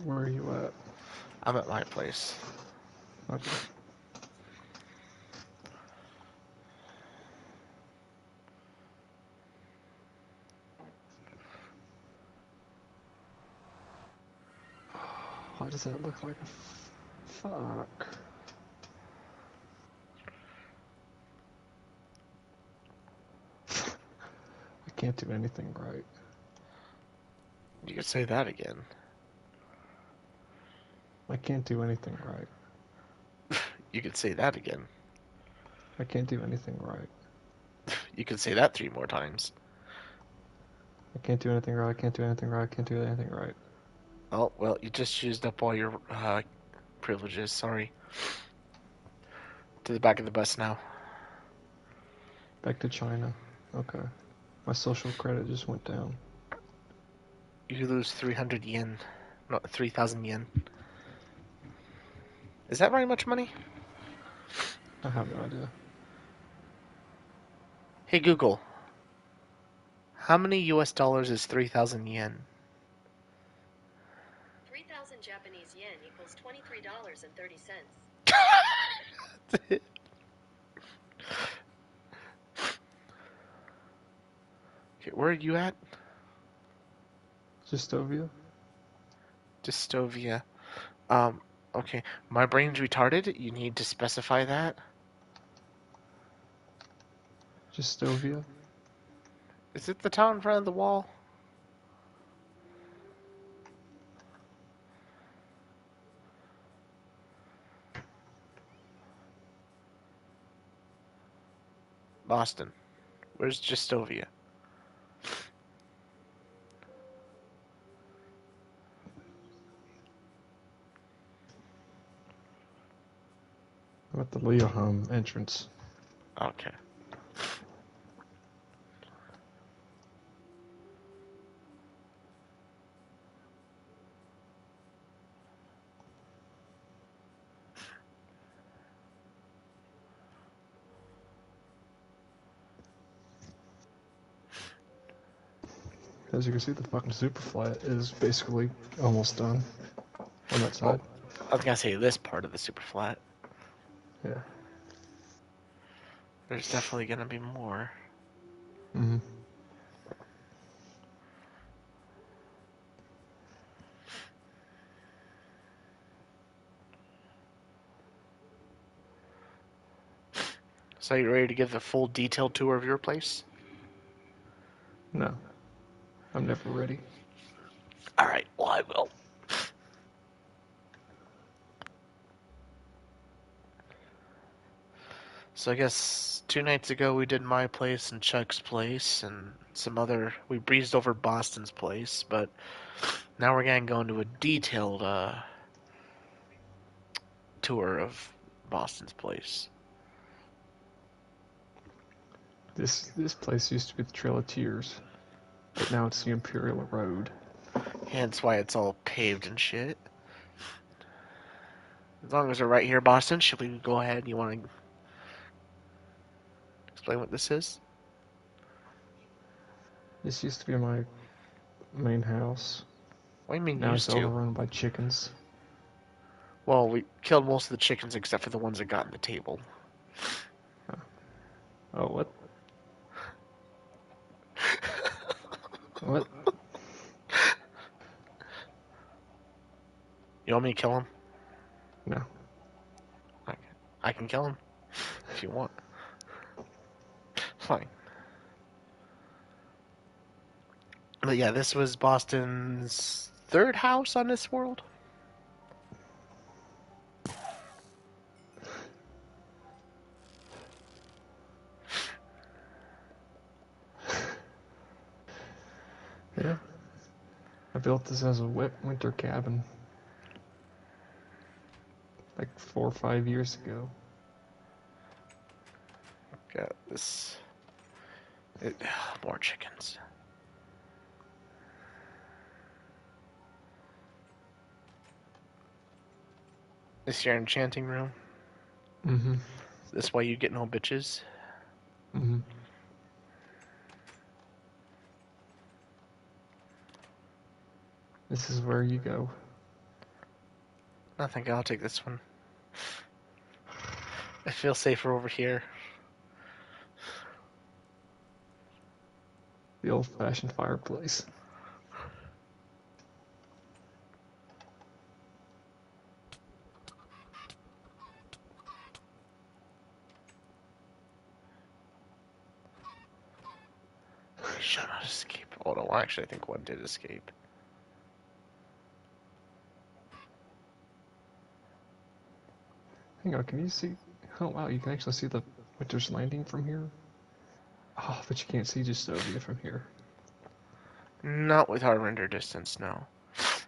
Where are you at? I'm at my place. Okay. Why does that look like a fuck? I can't do anything right. You could say that again. I can't do anything right. You could say that again. I can't do anything right. You could say that 3 more times. I can't do anything right. I can't do anything right. I can't do anything right. Oh, well, you just used up all your privileges. Sorry. To the back of the bus now. Back to China. Okay. My social credit just went down. You lose 300 yen. No, 3,000 yen. Is that very much money? I have no idea. Hey Google, how many US dollars is 3,000 yen? 3,000 Japanese yen equals $23.30. Okay, where are you at? Justovia? Dystovia. Um, okay. My brain's retarded. You need to specify that. Justovia? Is it the town in front of the wall? Boston. Where's Justovia? I'm at the Leoham entrance. Okay. As you can see, the fucking super flat is basically almost done on that Oh, side. I was gonna say this part of the super flat. Yeah. There's definitely gonna be more. Mm-hmm. So you ready to give the full detailed tour of your place? No. I'm never ready. All right. Well, I will. So I guess 2 nights ago we did my place and Chuck's place and some other. We breezed over Boston's place, but now we're gonna go into a detailed tour of Boston's place. This place used to be the Trail of Tears, but now it's the Imperial Road. Hence why it's all paved and shit. As long as we're right here, Boston, should we go ahead? You want to explain what this is? This used to be my main house. What do you mean Now it's used to? overrun by chickens. Well, we killed most of the chickens except for the ones that got in the table. Oh, what? What? You want me to kill him? No. Okay. I can kill him if you want. Fine. But yeah, this was Boston's third house on this world. Yeah. I built this as a winter cabin like 4 or 5 years ago. Got this. More chickens. This your enchanting room? Mm-hmm. Is this why you get no bitches? Mm-hmm. This is where you go. Nothing. I'll take this one. I feel safer over here. The old-fashioned fireplace. He shall not escape. Oh no, actually, I think one did escape. Hang on, can you see? Oh wow, you can actually see the Winter's Landing from here. Oh, but you can't see just Sovia from here. Not with our render distance, no.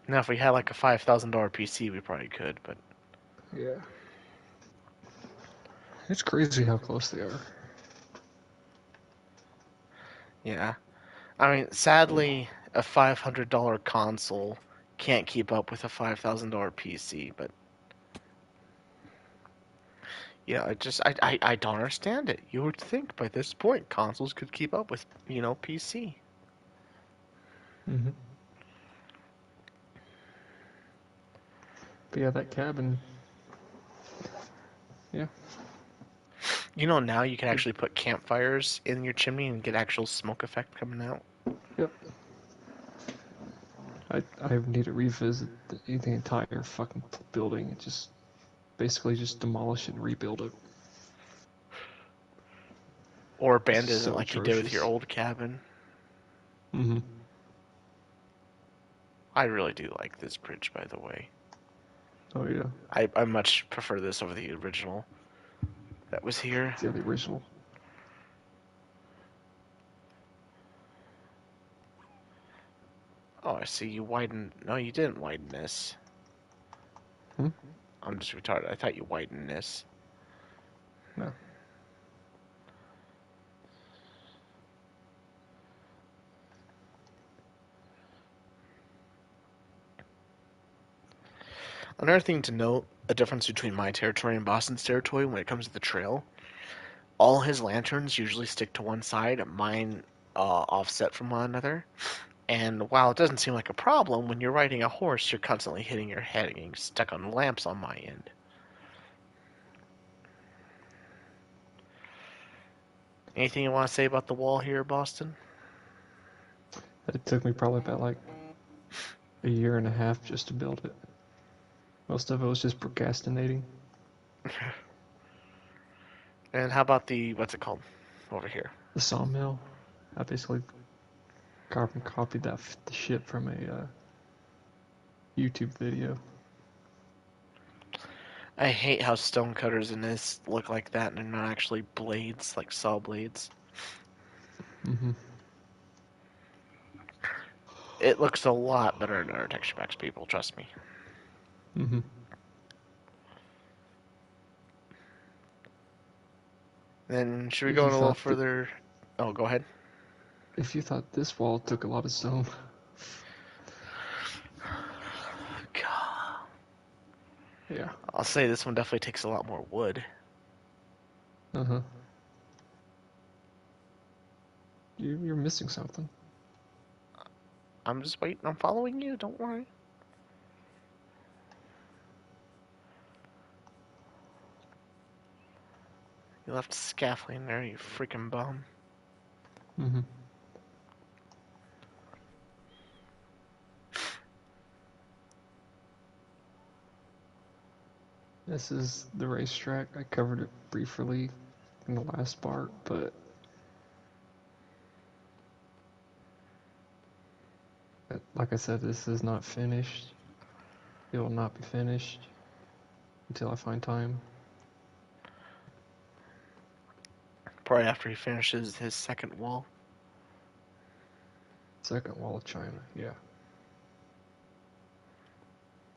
Now, if we had like a $5,000 PC, we probably could, but Yeah. It's crazy how close they are. yeah. I mean, sadly, a $500 console can't keep up with a $5,000 PC, but yeah, I don't understand it. You would think by this point consoles could keep up with, PC. Mm-hmm. But yeah, that cabin. Yeah. Now you can actually put campfires in your chimney and get actual smoke effect coming out. Yep. I need to revisit the entire fucking building and just basically just demolish it and rebuild it. Or abandon it So like you did with your atrocious. old cabin. Mm-hmm. I really do like this bridge, by the way. Oh yeah. I much prefer this over the original that was here. Yeah, the original. Oh, I see you widened. No, you didn't widen this. Hmm? I'm just retarded. I thought you widened this. No. Another thing to note, a difference between my territory and Boston's territory when it comes to the trail. All his lanterns usually stick to one side, mine offset from one another. And while it doesn't seem like a problem, when you're riding a horse, you're constantly hitting your head and getting stuck on lamps on my end. Anything you want to say about the wall here, Boston? It took me probably about like a year and a half just to build it. Most of it was just procrastinating. And how about what's it called over here? The sawmill. I basically carbon copied the shit from a YouTube video. I hate how stone cutters in this look like that and they're not actually blades, like saw blades. Mm-hmm. It looks a lot better in our texture packs, people, trust me. Mm-hmm. Then should we If go you in a little thought that, further? Oh, go ahead. if you thought this wall took a lot of stone, God. yeah. I'll say this one definitely takes a lot more wood. Uh-huh. You're missing something. I'm just waiting. I'm following you. Don't worry. You left scaffolding there, you freaking bum. Mm-hmm. This is the racetrack. I covered it briefly in the last part, but like I said, this is not finished. It will not be finished until I find time. Probably after he finishes his second wall. Second wall of China, yeah.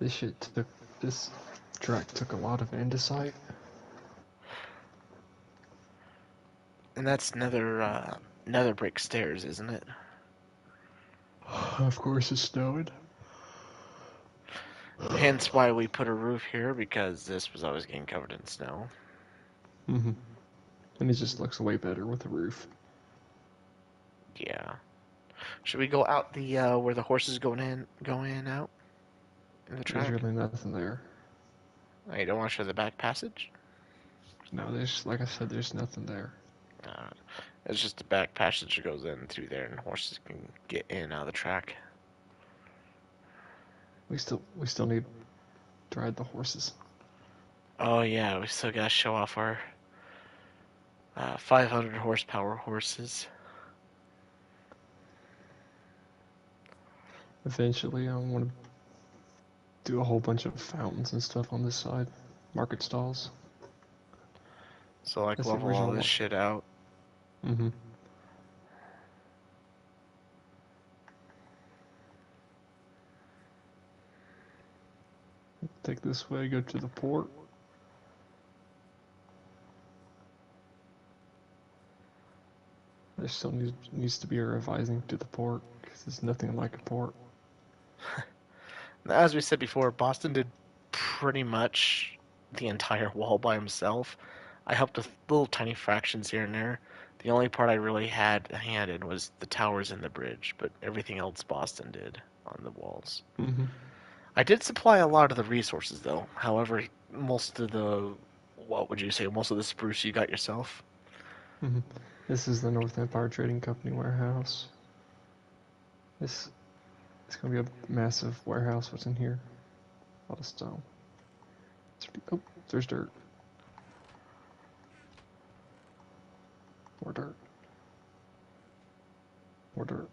This track took a lot of andesite. And that's nether brick stairs, isn't it? Of course, it's snowing. Hence why we put a roof here, because this was always getting covered in snow. Mm-hmm. And it just looks way better with the roof. Yeah. Should we go out the where the horses go in and out in the There's track? really nothing there. Oh, you don't want to show the back passage? No, there's, like I said, there's nothing there. It's just a back passage that goes in through there, and horses can get in and out of the track. We still need to ride the horses. Oh yeah, we still gotta show off our 500 horsepower horses. Eventually, I want to do a whole bunch of fountains and stuff on this side. Market stalls. So like That's the level all original this one. shit out. Mm-hmm. Take this way, go to the port. There still needs to be a revising to the port, because there's nothing like a port. As we said before, Boston did pretty much the entire wall by himself. I helped with little tiny fractions here and there. The only part I really had a hand in was the towers and the bridge, but everything else Boston did on the walls. Mm-hmm. I did supply a lot of the resources, though. However, most of the, what would you say, most of the spruce you got yourself? Mm-hmm. This is the North Empire Trading Company warehouse. It's gonna be a massive warehouse. What's in here? A lot of stone. Oh, there's dirt. More dirt. More dirt.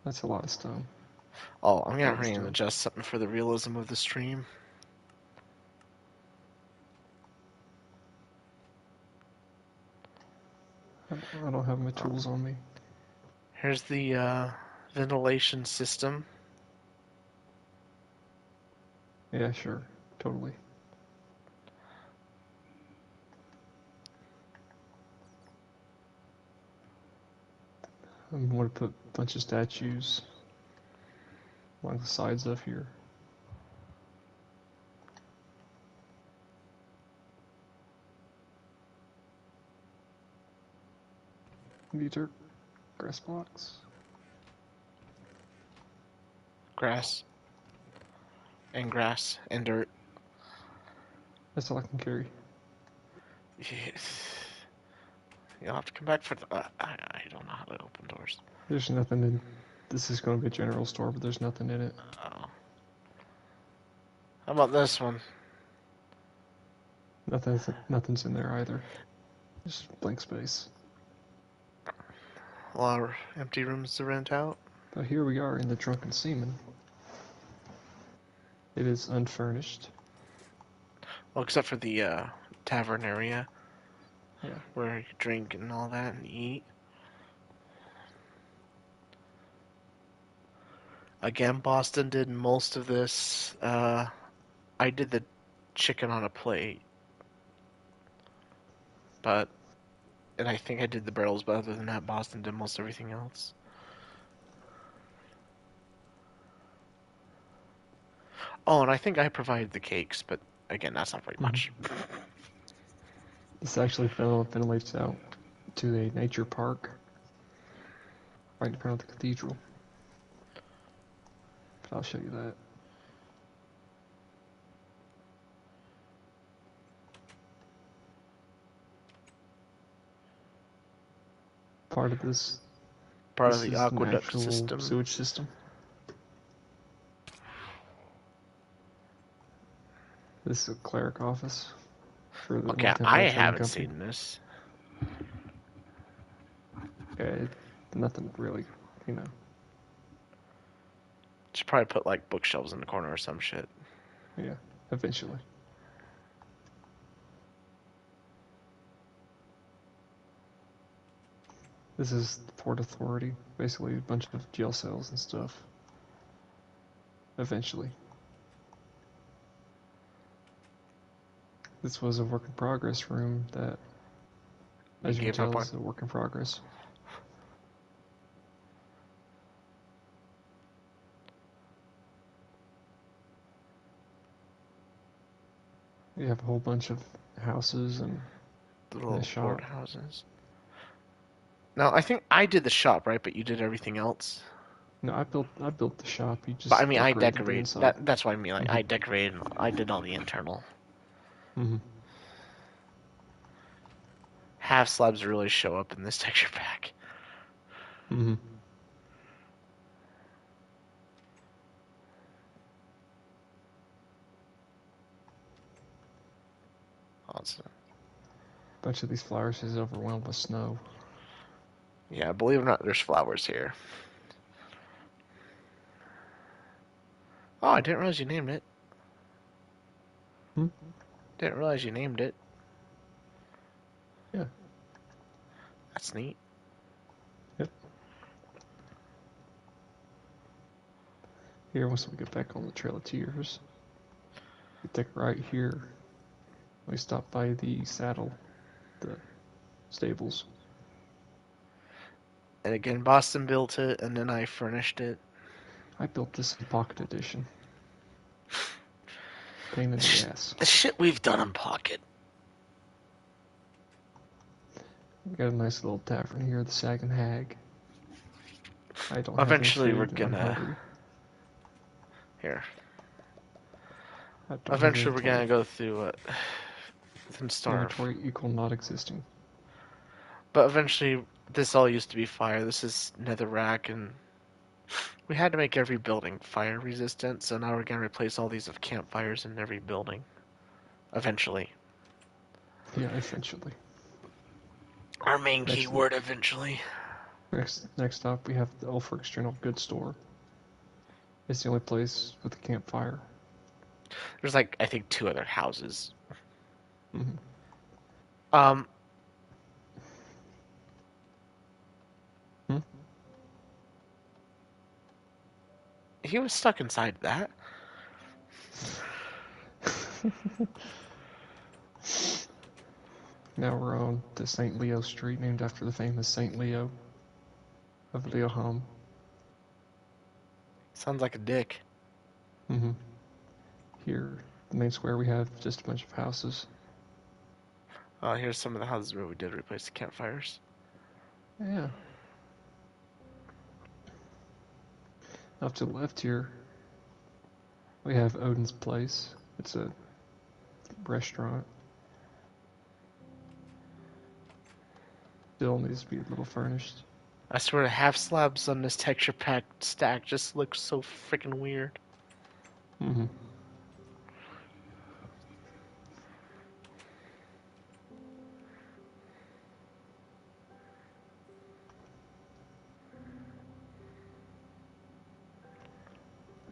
That's a lot of stone. Oh, I'm gonna Lot of hurry and stone. adjust something for the realism of the stream. I don't have my tools on me. Here's the ventilation system. Yeah, sure. Totally. I'm going to put a bunch of statues along the sides of here. These are grass blocks. Grass. And grass. And dirt. That's all I can carry. You'll have to come back for the... I don't know how to open doors. There's nothing in... This is going to be a general store, but there's nothing in it. Oh. How about this one? Nothing's in there either. Just blank space. A lot of empty rooms to rent out. But here we are in the Drunken Seaman. It is unfurnished. Well, except for the tavern area. Yeah. Where you drink and all that and eat. Again, Boston did most of this. I did the chicken on a plate. And I think I did the barrels, but other than that, Boston did most everything else. Oh, and I think I provided the cakes, but again, that's not very much. This actually ventilates out to a nature park right in front of the cathedral. But I'll show you that. Part of this. Part This of the is an aqueduct actual system. sewage system. This is a cleric office for the Okay, North Empire I Trading haven't Company. seen this. Yeah, nothing really, you know. Should probably put like bookshelves in the corner or some shit. Yeah, eventually. This is the Port Authority, basically a bunch of jail cells and stuff. Eventually. This was a work in progress room that, as you can gave up tell, on? is a work in progress. You have a whole bunch of houses and The little shop. courthouses. Now, I think I did the shop, right? But you did everything else? No, I built the shop. You But I just mean, I decorated the decorate. inside. That's what I mean. Like, I Mhm. decorated. I did all the internal. Mhm. Half slabs really show up in this texture pack. Mhm. Awesome. Bunch of these flowers is overwhelmed with snow. Yeah, believe it or not, there's flowers here. Oh, I didn't realize you named it. Hmm? Didn't realize you named it. Yeah. That's neat. Yep. Here, once we get back on the Trail of Tears, we take right here. We stop by the saddle, the stables. And again, Boston built it, and then I furnished it. I built this in Pocket Edition. Pain in the ass. The shit we've done in Pocket. We got a nice little tavern here, the Sag and Hag. I don't have any Eventually, we're food and I'm gonna. hungry. Here. I don't have Eventually, we're inventory. gonna go through it. And starve. Inventory equal not existing. But eventually, this all used to be fire. This is netherrack, and we had to make every building fire resistant, so now we're gonna replace all these with campfires in every building. Eventually. Yeah, eventually. Our main Next, keyword, eventually. next up, we have the Ulfric's General Goods Store. It's the only place with a campfire. There's like, I think, 2 other houses. Mhm. Um, Hmm? he was stuck inside that. Now we're on to St. Leo Street, named after the famous St. Leo of Leoham. Sounds like a dick. Mm-hmm. Here, the main square, we have just a bunch of houses. Here's some of the houses where we did replace the campfires. Yeah. Off to the left here, we have Odin's Place. It's a restaurant. Still needs to be a little furnished. I swear the half slabs on this texture pack stack just look so freaking weird. Mm-hmm.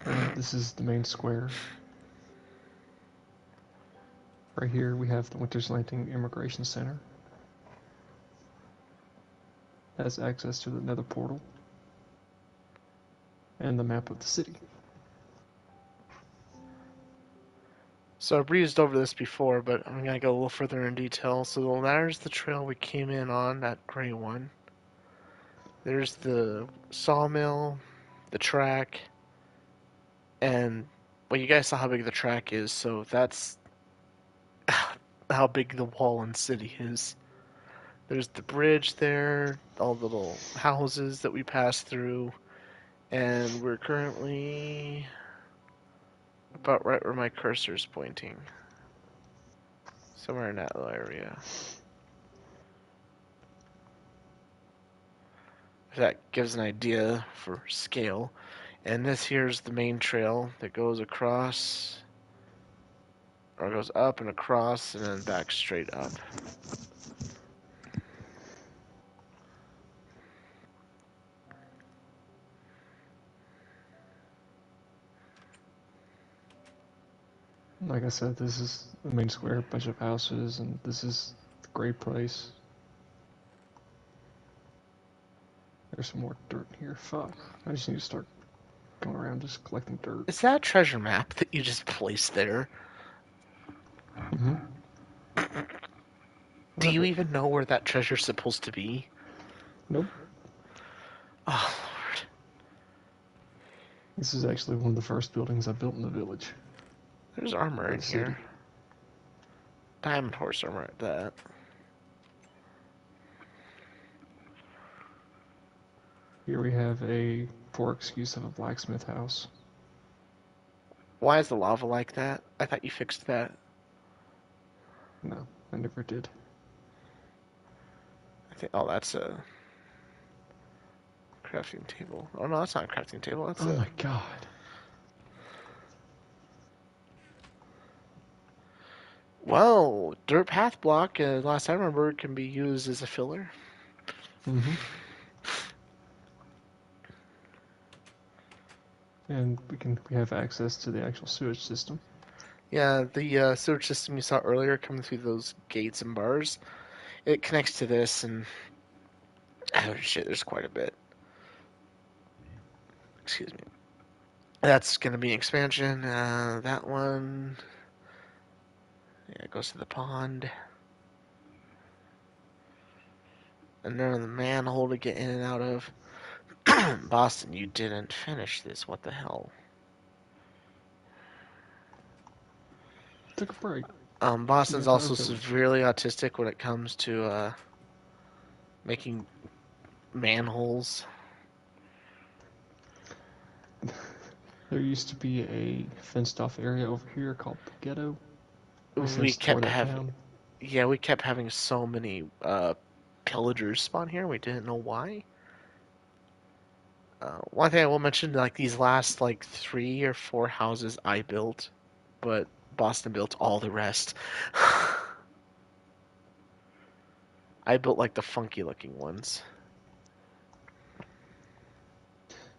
And this is the main square. Right here we have the Winter's Landing Immigration Center. Has access to the Nether Portal. And the map of the city. So I breezed over this before, but I'm gonna go a little further in detail. So there's the trail we came in on, that gray one. There's the sawmill, the track, and well, you guys saw how big the track is, so that's how big the wall and city is. There's the bridge there, all the little houses that we passed through, and we're currently about right where my cursor's pointing. Somewhere in that little area. If that gives an idea for scale. And this here's the main trail that goes across, or goes up and across, and then back straight up. Like I said, this is the main square, bunch of houses, and this is the great place. There's some more dirt here. Fuck. I just need to start going around just collecting dirt. Is that a treasure map that you just placed there? Mm-hmm. Do you It. even know where that treasure's supposed to be? Nope. Oh, Lord. This is actually one of the first buildings I built in the village. There's armor Or in the city. here. Diamond horse armor at that. Here we have a poor excuse of a blacksmith house. Why is the lava like that? I thought you fixed that. No, I never did. I think. Oh, that's a crafting table. Oh no, that's not a crafting table. That's Oh a. my god. Well, dirt path block. Last I remember, can be used as a filler. Mm-hmm. And we have access to the actual sewage system. Yeah, the sewage system you saw earlier coming through those gates and bars, it connects to this, and oh shit, there's quite a bit. Excuse me. That's gonna be an expansion. That one, yeah, it goes to the pond. And then the manhole to get in and out of. Boston, you didn't finish this. What the hell? Took a break. Boston's The entire also village. severely autistic when it comes to making manholes. There used to be a fenced off area over here called the ghetto. We We since tore kept that having, down. yeah, we kept having so many pillagers spawn here. We didn't know why. One thing I will mention, like these last like 3 or 4 houses I built, but Boston built all the rest. I built like the funky looking ones.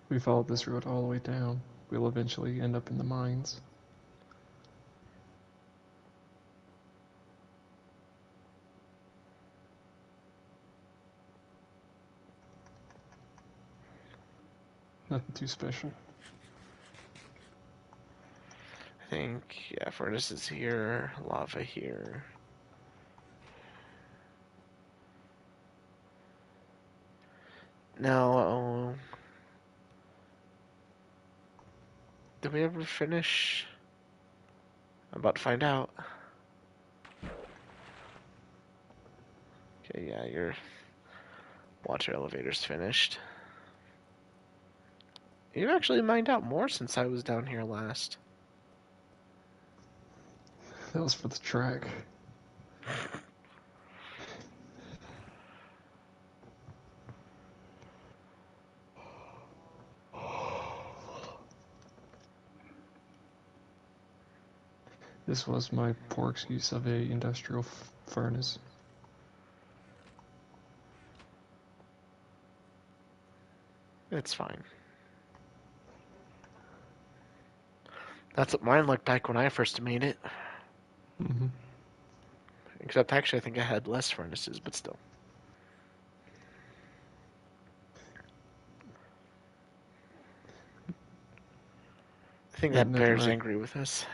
We followed this road all the way down. We'll eventually end up in the mines. Nothing too special. I think, yeah, furnace is here, lava here. Now, did we ever finish? I'm about to find out. Okay, yeah, your water elevator's finished. You've actually mined out more since I was down here last. That was for the track. This was my poor excuse of a industrial furnace. It's fine. That's what mine looked like when I first made it. Mm-hmm. Except actually I think I had less furnaces, but still. I think That that bear's netherrack, angry with us.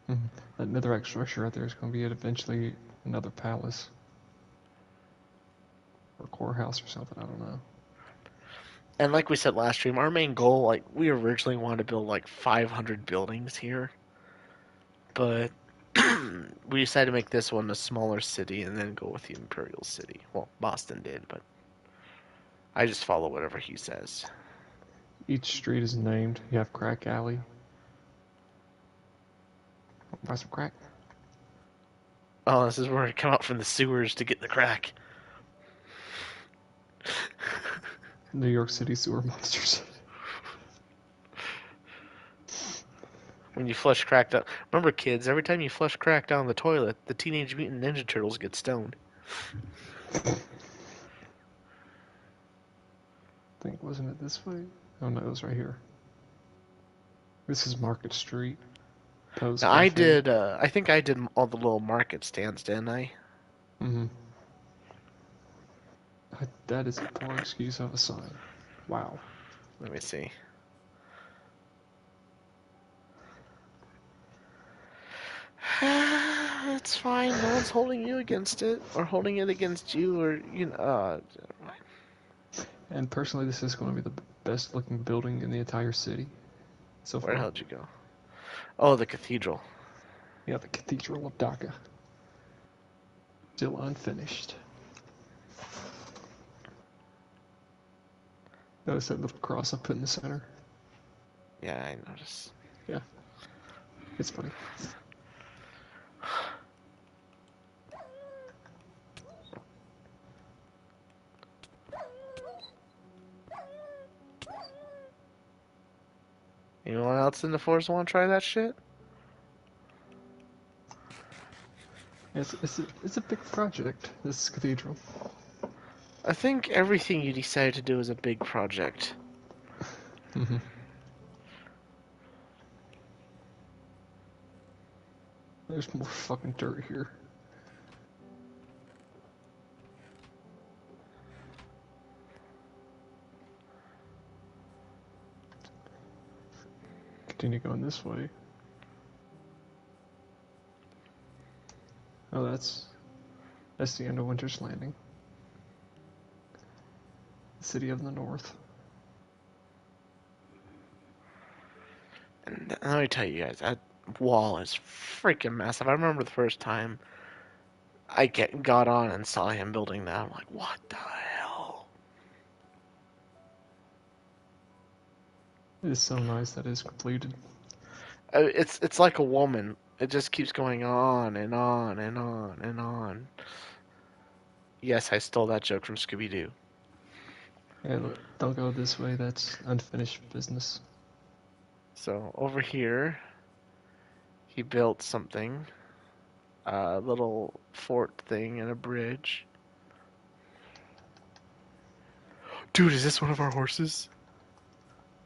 that netherrack structure right there is going to be eventually another palace. Or core house or something, I don't know. And like we said last stream, our main goal, like, we originally wanted to build like 500 buildings here. But we decided to make this one a smaller city and then go with the Imperial City. Well, Boston did, but I just follow whatever he says. Each street is named. You have Crack Alley. Buy some crack. Oh, this is where I come out from the sewers to get the crack. New York City sewer monsters. When you flush crack down. Remember, kids, every time you flush crack down the toilet, the Teenage Mutant Ninja Turtles get stoned. I think, wasn't it this way? Oh no, it was right here. This is Market Street. Post Now, Cafe. I think I did all the little market stands, didn't I? Mm-hmm. That is a poor excuse of a sign. Wow. Let me see. It's fine. No one's holding you against it, or holding it against you, or, you know. And personally, this is going to be the best looking building in the entire city so Where the far. hell did you go? Oh, the cathedral. Yeah, the Cathedral of Dhaka. Still unfinished. Notice that little cross I put in the center? Yeah, I noticed. Yeah, it's funny. Anyone else in the force want to try that shit? It's a big project, this cathedral. I think everything you decide to do is a big project. Mm-hmm. There's more fucking dirt here. Continue going this way. Oh, that's the end of Winter's Landing. The city of the north. And let me tell you guys, that wall is freaking massive. I remember the first time I got on and saw him building that. I'm like, what the hell? It is so nice that it is completed. It's like a woman. It just keeps going on and on and on and on. Yes, I stole that joke from Scooby Doo. Yeah, look, don't go this way, that's unfinished business. So over here, he built something, a little fort thing and a bridge. Dude, is this one of our horses?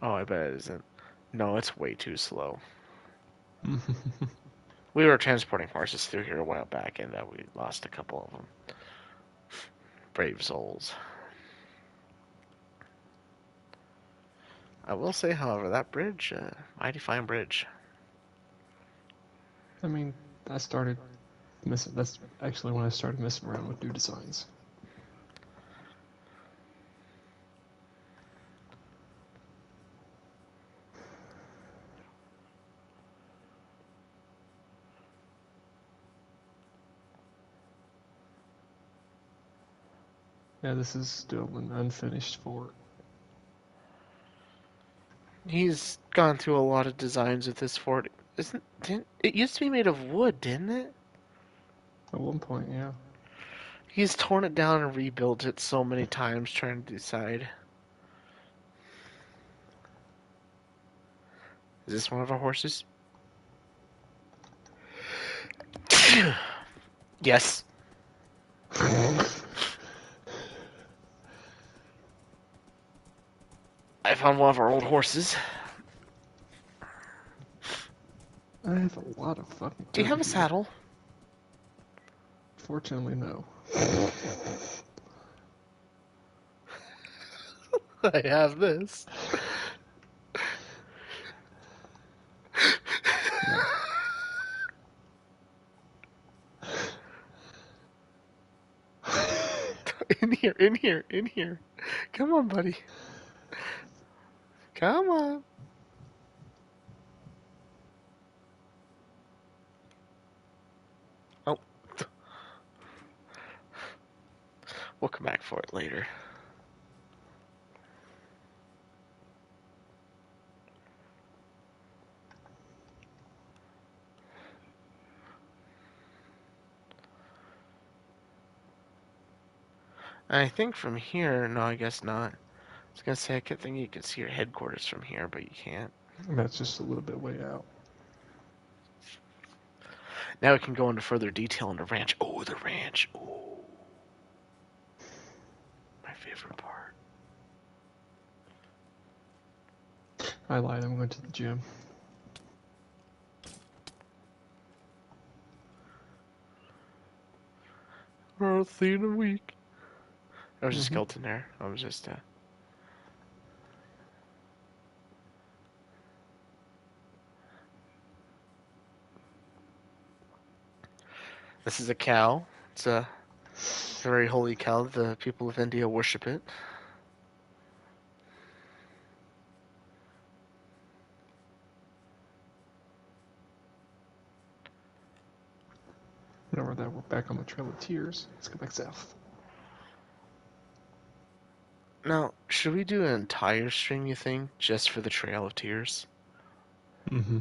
Oh, I bet it isn't. No, it's way too slow. We were transporting horses through here a while back, and we lost a couple of them. Brave souls. I will say, however, that bridge, mighty fine bridge. I mean, I started messing. That's actually when I started messing around with new designs. Yeah, this is still an unfinished fort. He's gone through a lot of designs with this fort. Didn't it used to be made of wood, didn't it? At one point, yeah. He's torn it down and rebuilt it so many times trying to decide. Is this one of our horses? Yes. I found one of our old horses. I have a lot of fucking. Do you have a here. saddle? Fortunately, no. I have this. No. In here, in here, in here. Come on, buddy. Come on. Oh. We'll come back for it later. I think from here, no, I guess not. I was gonna say I could think you could see your headquarters from here, but you can't. That's just a little bit way out. Now we can go into further detail on the ranch. Oh, the ranch. Oh, my favorite part. I lied, I'm going to the gym. I'll see you in a week. There was a skeleton there. I was just, This is a cow. It's a very holy cow. The people of India worship it. Now we're back on the Trail of Tears. Let's go back south. Now, should we do an entire stream, you think, just for the Trail of Tears? Mm-hmm.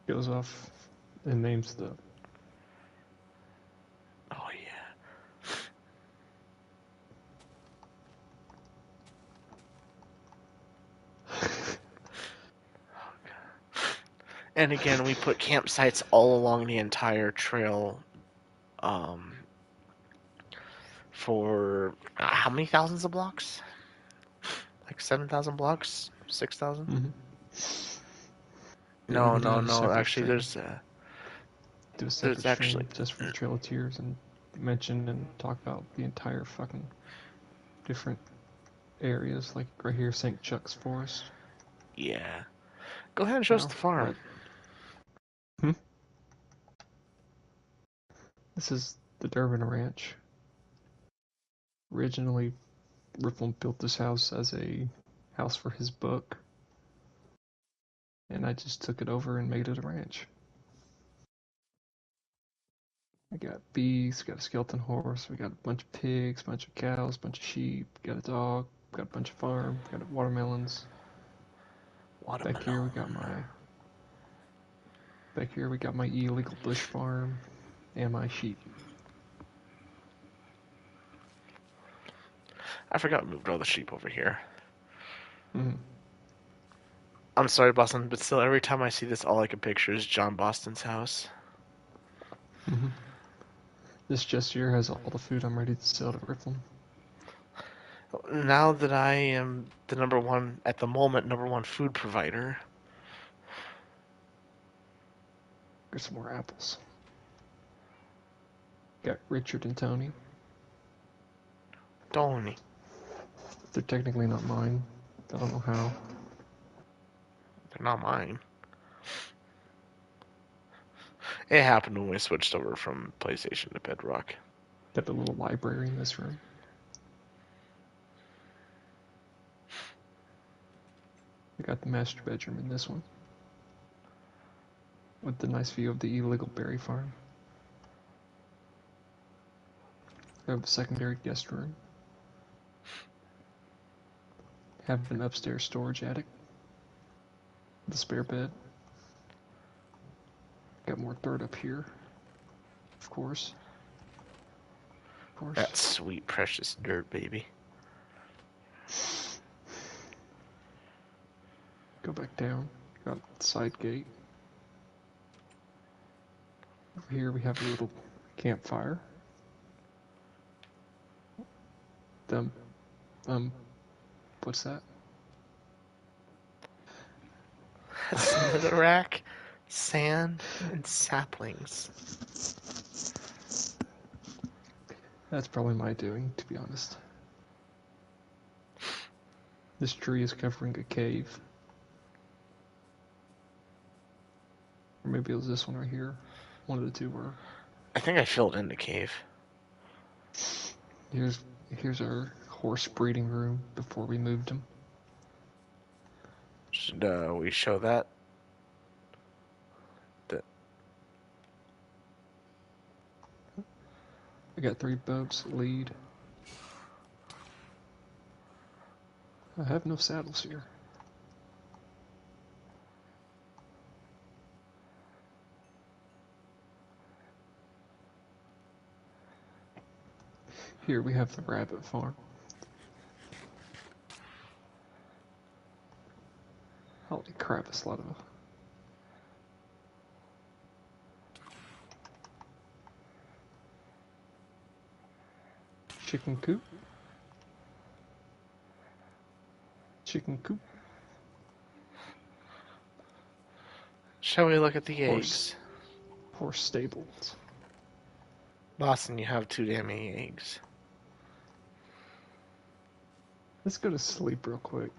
Goes off and names the. Oh, yeah. And again, we put campsites all along the entire trail um, for how many thousands of blocks? Like 7,000 blocks? 6,000? Mm-hmm. Yeah, we No, need to no, have a no. separate Actually, stream. Do a there's separate actually, stream just for the Trail of Tears and mention and talk about the entire fucking different areas, like right here, St. Chuck's Forest. yeah. Go ahead and show us Wow. the farm. Hmm? This is the Durbin Ranch. Originally, Rifflin built this house as a house for his book, and I just took it over and made it a ranch. I got bees, got a skeleton horse, we got a bunch of pigs, bunch of cows, bunch of sheep, got a dog, got a bunch of farm, got watermelons. Back here we got my illegal bush farm and my sheep. I forgot we moved all the sheep over here. Mm-hmm. I'm sorry, Boston, but still, every time I see this, all I can picture is John Boston's house. Mm-hmm. This chest here has all the food I'm ready to sell to Rifflin. Now that I am the number one, at the moment, number one food provider, There's some more apples. Got Richard and Tony. Tony. They're technically not mine. I don't know how. They're not mine. It happened when we switched over from PlayStation to Bedrock. Got a little library in this room. I got the master bedroom in this one. With the nice view of the illegal berry farm. I have a secondary guest room. Have an upstairs storage attic. With a spare bed. Got more dirt up here. Of course. That sweet, precious dirt, baby. Go back down. Got the side gate. Over here we have a little campfire. What's that? Smitherrack, sand, and saplings. That's probably my doing, to be honest. This tree is covering a cave. Or maybe it was this one right here. One of the two were. I think I filled in the cave. Here's our horse breeding room before we moved him. Should we show that? I got 3 boats, lead. I have no saddles here. Here we have the rabbit farm. Holy crap, it's a lot of... Chicken coop. Chicken coop. Shall we look at the Horse. eggs? Horse stables. Boston, you have too damn many eggs. Let's go to sleep real quick.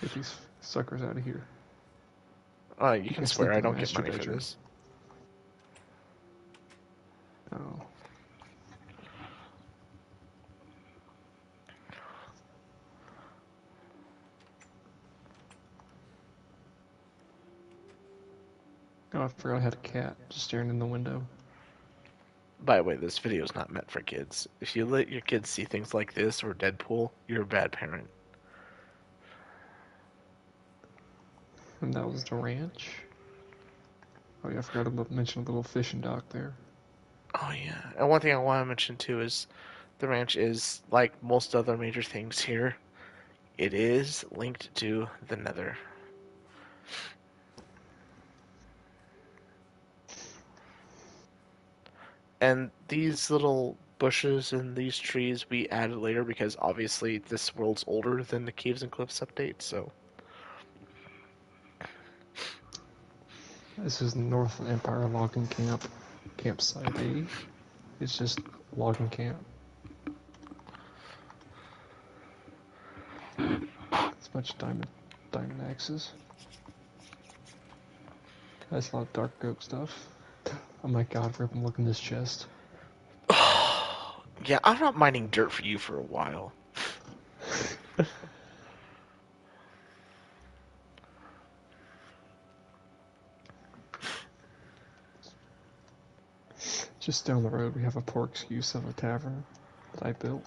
Get these suckers out of here. You can can swear sleep I in the don't get master money for bedroom. this. Oh. Oh, I forgot I had a cat just staring in the window. By the way, this video is not meant for kids. If you let your kids see things like this or Deadpool, you're a bad parent. And that was the ranch. Oh yeah, I forgot to mention a little fishing dock there. Oh yeah, and one thing I want to mention too is the ranch is like most other major things here. It is linked to the Nether. And these little bushes and these trees we added later because obviously this world's older than the Caves and Cliffs update, so. This is North Empire Logging Camp, campsite A. It's just logging camp. It's a bunch of diamond axes. That's a lot of dark oak stuff. Oh my god, Rip, I'm looking at this chest. Yeah, I'm not mining dirt for you for a while. Just down the road, we have a poor excuse of a tavern that I built.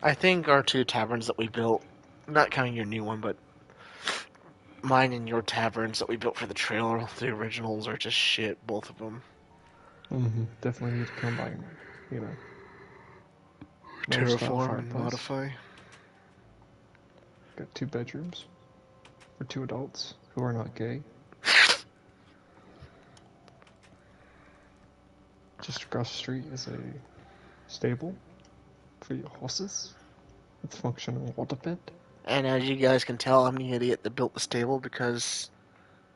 I think our two taverns that we built, not counting your new one, but mine and your taverns that we built for the trailer, the originals are just shit, both of them. Definitely need to come by and, you know, style Terraform and fireplace. modify. Got 2 bedrooms for 2 adults who are not gay. Just across the street is a stable for your horses with functional water pit. And as you guys can tell, I'm the idiot that built the stable because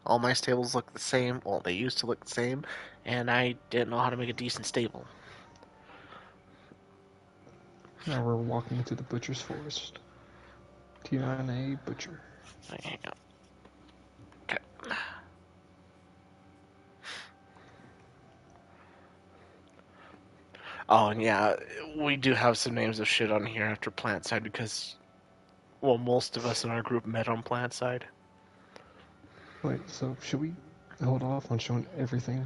all my stables look the same. Well, they used to look the same, and I didn't know how to make a decent stable. Now we're walking into the butcher's forest. T9A Butcher. Hang on. Okay. Oh, and yeah, we do have some names of shit on here after plant side because, well, most of us in our group met on plant side. Wait, so should we hold off on showing everything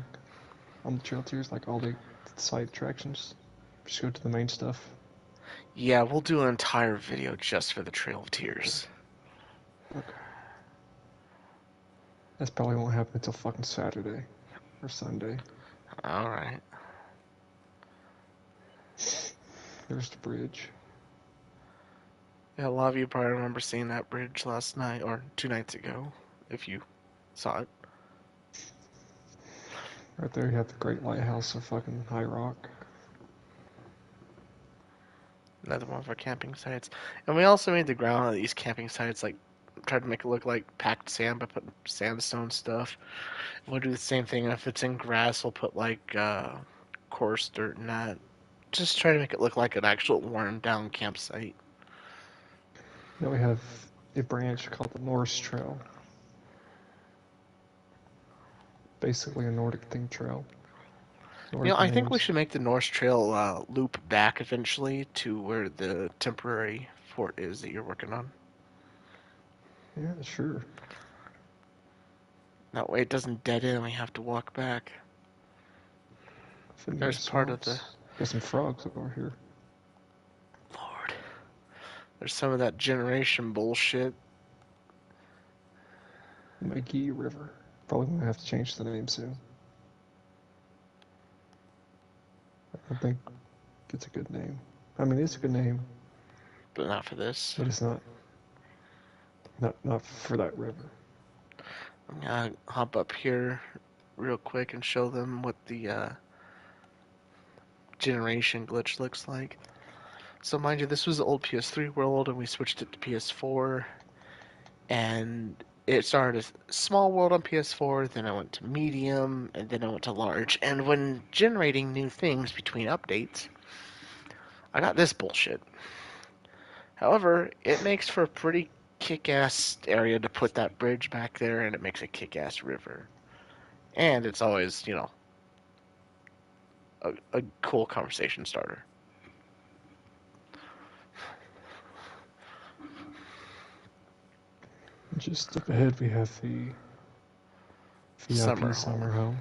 on the trail tiers, like all the side attractions? Just go to the main stuff. Yeah, we'll do an entire video just for the Trail of Tears. Okay. That probably won't happen until fucking Saturday or Sunday. Alright. There's the bridge. Yeah, a lot of you probably remember seeing that bridge last night, or 2 nights ago, if you saw it. Right there, you have the Great Lighthouse of fucking High Rock. Another one of our camping sites. And we also made the ground of these camping sites, like, tried to make it look like packed sand by putting sandstone stuff. We'll do the same thing, and if it's in grass, we'll put, like, coarse dirt in that. Just try to make it look like an actual worn down campsite. Then we have a branch called the Norse Trail. Basically a Nordic themed trail. You know, I think we should make the Norse Trail loop back eventually to where the temporary fort is that you're working on. Yeah, sure. That way it doesn't dead end and we have to walk back. There's part of the... Got some frogs over here. Lord. There's some of that generation bullshit. Magee River. Probably gonna have to change the name soon. I think it's a good name. I mean, it's a good name. But not for this. But it's not for that river. I'm gonna hop up here real quick and show them what the generation glitch looks like. So mind you, this was the old PS3 world and we switched it to PS4. And it started as small world on PS4, then I went to medium, and then I went to large. And when generating new things between updates, I got this bullshit. However, it makes for a pretty kick-ass area to put that bridge back there, and it makes a kick-ass river. And it's always, you know, a cool conversation starter. Just up ahead we have the VIP summer home.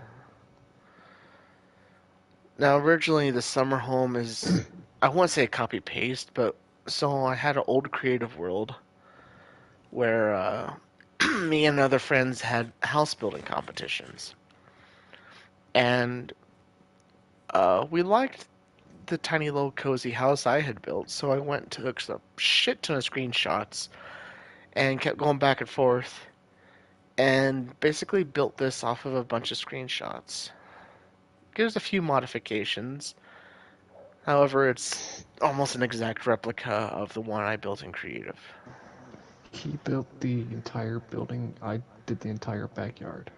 Now, originally, the summer home is, I won't say copy paste, but so I had an old creative world where me and other friends had house building competitions. And we liked the tiny little cozy house I had built, so I went and took a shit ton of screenshots and kept going back and forth and basically built this off of a bunch of screenshots. There's a few modifications. However, it's almost an exact replica of the one I built in Creative. He built the entire building. I did the entire backyard.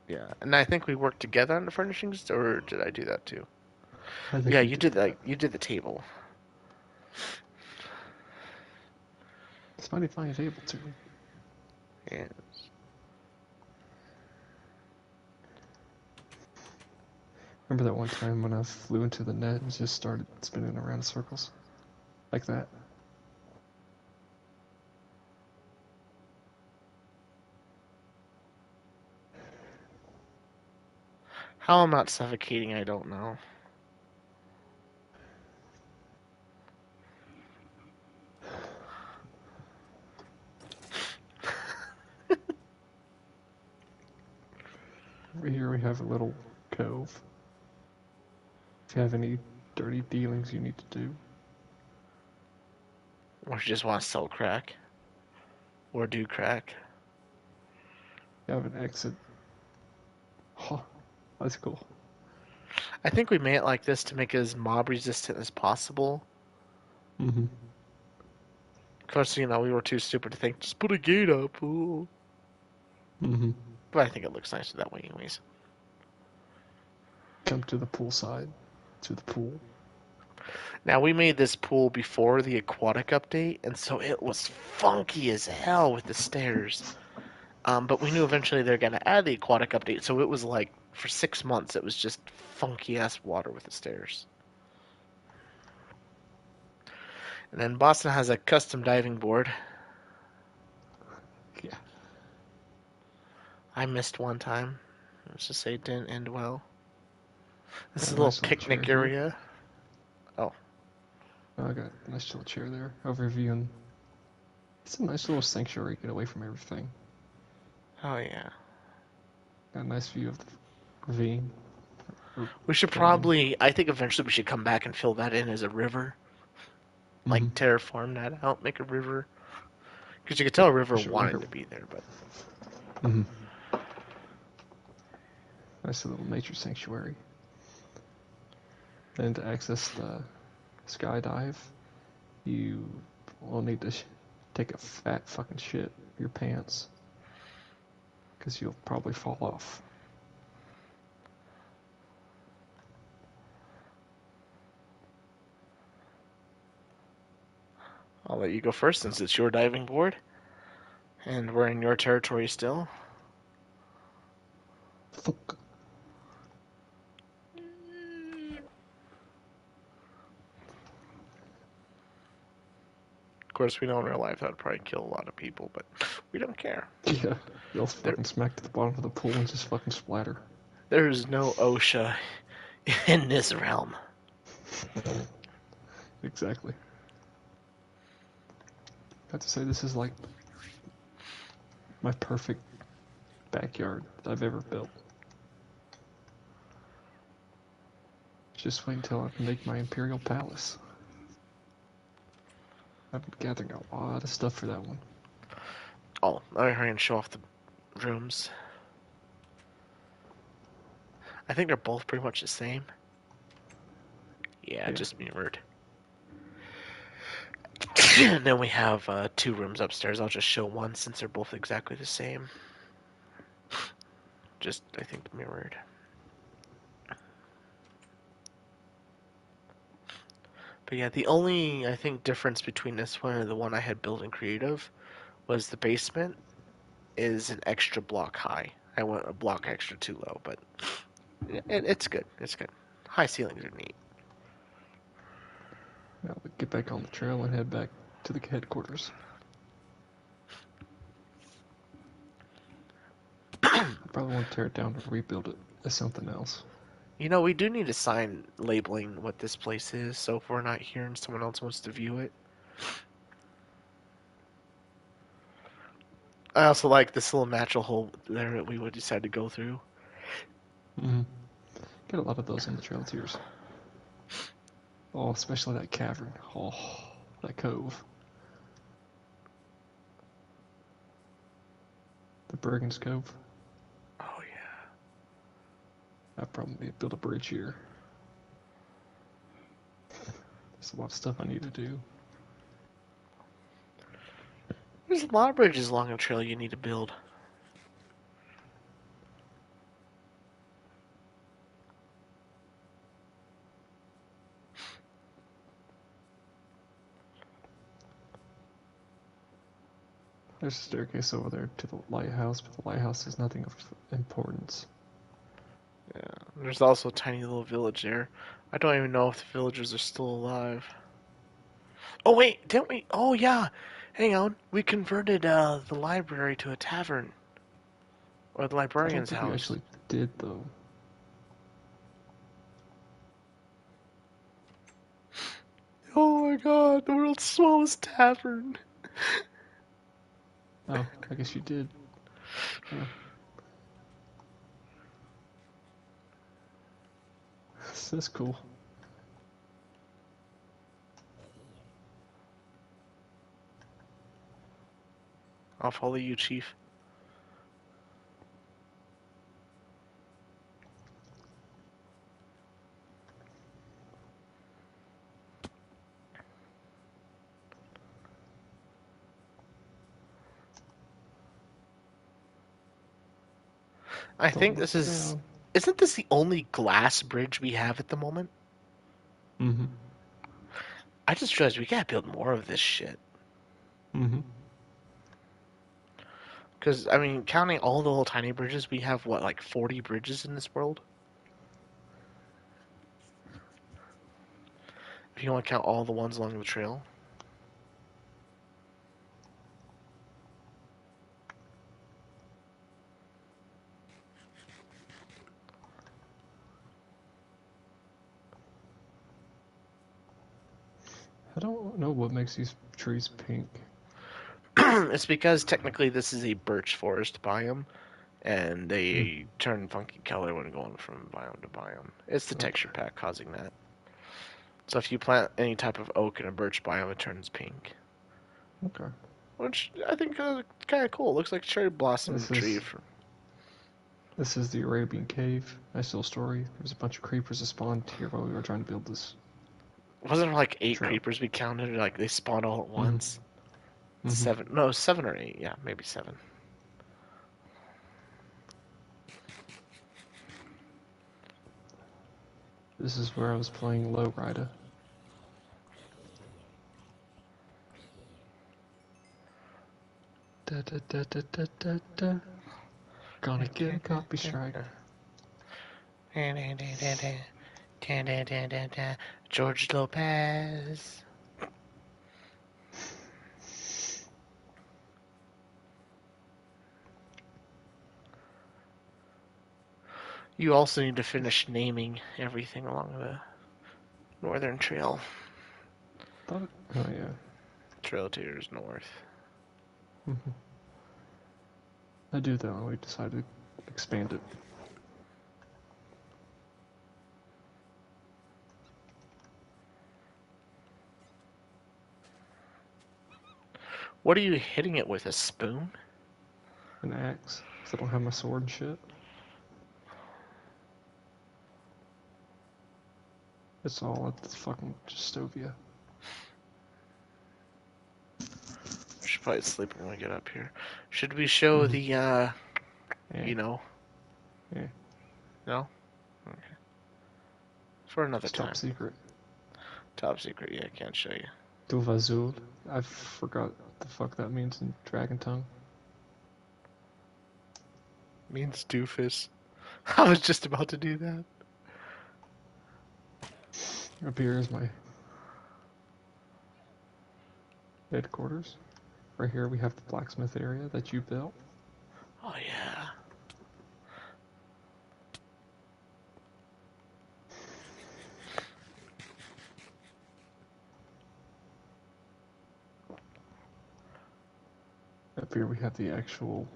Yeah, and I think we worked together on the furnishings, or did I do that too? I think Yeah, we you did that. that. You did the table. It's mighty fine is able to. Yeah. Remember that one time when I flew into the net and just started spinning around in circles? Like that? How I'm not suffocating, I don't know. Over here we have a little cove. If you have any dirty dealings you need to do. Or you just want to sell crack, or do crack. You have an exit. Huh, that's cool. I think we made it like this to make it as mob resistant as possible. Mm-hmm. Of course, we were too stupid to think, just put a gate up. Ooh. Mm-hmm. But I think it looks nicer that way anyways. Come to the poolside. To the pool. Now, we made this pool before the aquatic update, and so it was funky as hell with the stairs. But we knew eventually they're going to add the aquatic update, so it was like, for 6 months, it was just funky-ass water with the stairs. And then Boston has a custom diving board. Yeah. I missed one time. Let's just say it didn't end well. This is Got a a little nice little chair picnic here. area. Oh, I got a nice little chair there. Overviewing. It's a nice little sanctuary. Get away from everything. oh yeah. Got a nice view of the ravine. Or We should canyon. probably, I think eventually we should come back and fill that in as a river. Mm-hmm. Like terraform that out, make a river. Because you could tell a river For sure. Make wanted it. to be there, but Mm-hmm. Nice little nature sanctuary. Then to access the skydive, you will need to take a fat fucking shit your pants. Because you'll probably fall off. I'll let you go first since it's your diving board. And we're in your territory still. Fuck. Of course, we know in real life that would probably kill a lot of people, but we don't care. Yeah. You'll There, fucking smack to the bottom of the pool and just fucking splatter. there is no OSHA in this realm. Exactly. I have to say, this is like my perfect backyard that I've ever built. Just wait until I can make my Imperial Palace. I've been gathering a lot of stuff for that one. Oh, let me hurry and show off the rooms. I think they're both pretty much the same. Yeah, Yeah. just mirrored. And then we have 2 rooms upstairs. I'll just show one since they're both exactly the same. Just, I think, mirrored. But yeah, the only, I think, difference between this one and the one I had built in Creative was the basement is an extra block high. I went a block extra too low, but it's good. It's good. High ceilings are neat. Now we get back on the trail and head back to the headquarters. I probably want to tear it down and rebuild it as something else. You know, we do need a sign labeling what this place is, so if we're not here and someone else wants to view it. I also like this little natural hole there that we would decide to go through. Mm-hmm. Get a lot of those on the trail tiers. Oh, especially that cavern. Oh, that cove. The Bergen's Cove. Oh yeah. I'd probably build a bridge here. There's a lot of stuff I need to do. There's a lot of bridges along the trail you need to build. There's a staircase over there to the lighthouse, but the lighthouse is nothing of importance. Yeah. There's also a tiny little village there. I don't even know if the villagers are still alive. Oh wait, didn't we? Oh yeah. Hang on. We converted the library to a tavern. Or the I don't librarian's think we house. actually did, though. Oh my god, the world's smallest tavern. Oh, I guess you did. Huh. That's cool. I'll follow you, Chief. I Don't think look this is... down. Isn't this the only glass bridge we have at the moment? Mm-hmm. I just realized we gotta build more of this shit. Mm-hmm. Because, I mean, counting all the little tiny bridges, we have, what, like 40 bridges in this world? If you want to count all the ones along the trail. I don't know what makes these trees pink. It's because technically this is a birch forest biome, and they turn funky color when going from biome to biome. It's the texture Okay. pack causing that. So if you plant any type of oak in a birch biome, it turns pink. Okay. Which I think is kind of cool. It looks like a cherry blossom This tree. is this is the Arabian Cave. Nice little story. There's a bunch of creepers that spawned here while we were trying to build this Wasn't there like 8 trail. creepers we counted? Like they spawned all at Mm-hmm. once? Mm-hmm. 7. No, 7 or 8. Yeah, maybe 7. This is where I was playing Lowrider. Da da da da da da da. Gonna get a copy strike. George Lopez. You also need to finish naming everything along the Northern Trail. Oh yeah. Trail Tiers North. Mm-hmm. I do though. We decided to expand it. What are you hitting it with? A spoon? An axe. Cause I don't have my sword and shit. It's all at the fucking Gestovia. I should probably sleep when we get up here. Should we show Mm-hmm. the, Yeah. you know? Yeah. No? Okay. For another It's time. top secret. Top secret, yeah, I can't show you. Duvazul. I forgot the fuck that means in Dragon Tongue. Means doofus. I was just about to do that. Up here is my headquarters. Right here we have the blacksmith area that you built. Oh, yeah. Up here we have the actual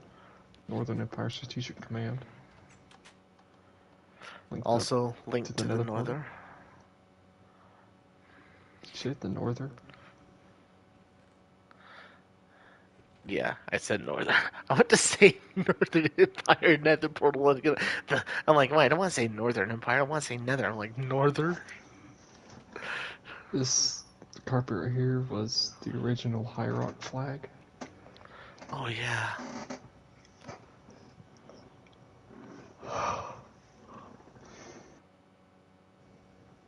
Northern Empire Strategic Command. Linked up Also linked to to the the nether portal. northern. Shit, the Northern. Yeah, I said northern. I want to say Northern Empire Nether Portal. I'm like, wait, I don't want to say Northern Empire. I want to say Nether. I'm like, Northern? This carpet right here was the original High Rock flag. Oh, yeah.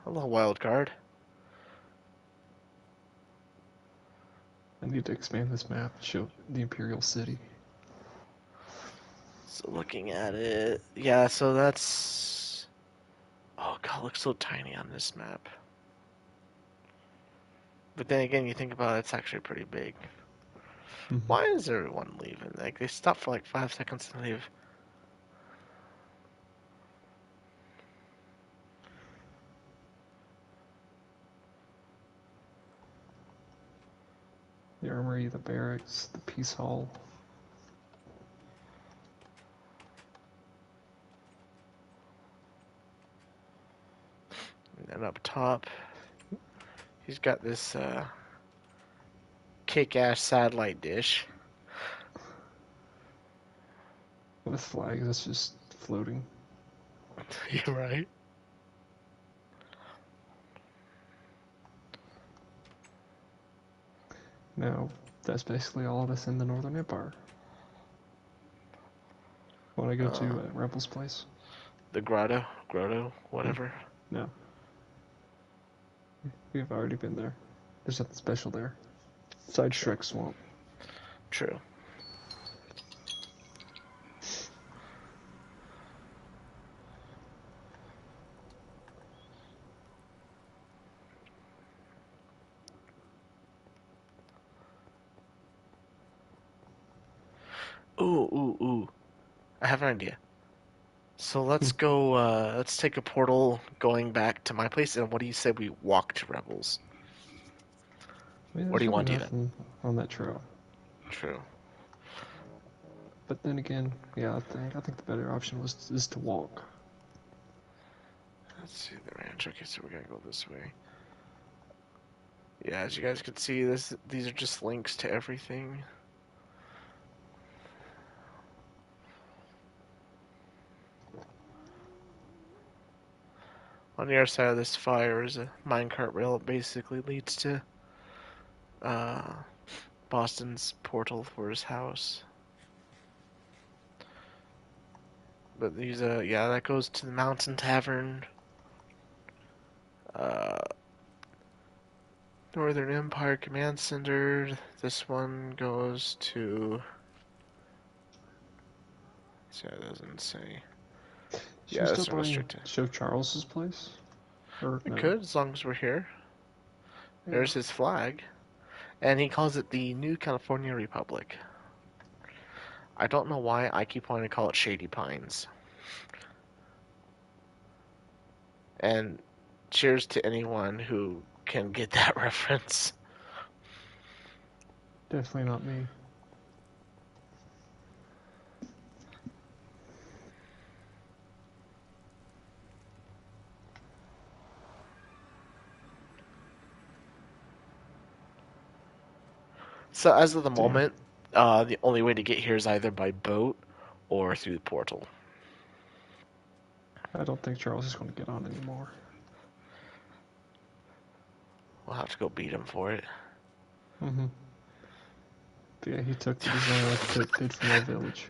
Hello, wild card. I need to expand this map to show the Imperial City. So looking at it, yeah, so that's... Oh, God, it looks so tiny on this map. But then again, you think about it, it's actually pretty big. Why is everyone leaving? Like, they stop for like 5 seconds and leave. The armory, the barracks, the peace hall. And then up top, he's got this kick-ass satellite dish. With flags, that's just floating. You're right. Now, that's basically all that's in the Northern Empire. Want to go to Rebel's place? The grotto, whatever. No. We've already been there. There's nothing special there. Besides Shrek Swamp. True. Ooh. I have an idea. So let's go, let's take a portal going back to my place, and what do you say we walk to Rebels? I mean, Or do there's you want really to do that? nothing on that trail. True. But then again, yeah, I think the better option is to walk. Let's see the ranch. Okay, so we gotta go this way. Yeah, as you guys can see, these are just links to everything. On the other side of this fire is a minecart rail. It basically leads to Boston's portal for his house. But these, yeah, that goes to the Mountain Tavern. Northern Empire Command Center. This one goes to... See, it doesn't say. Should Yeah, we this stop one goes by and straight to... show Charles's place? Or We no? could, as long as we're here. Yeah. There's his flag. And he calls it the New California Republic. I don't know why I keep wanting to call it Shady Pines. And cheers to anyone who can get that reference. Definitely not me. So as of the So, yeah. moment, the only way to get here is either by boat or through the portal. I don't think Charles is going to get on anymore. We'll have to go beat him for it. But yeah, he took the design architect did from our village.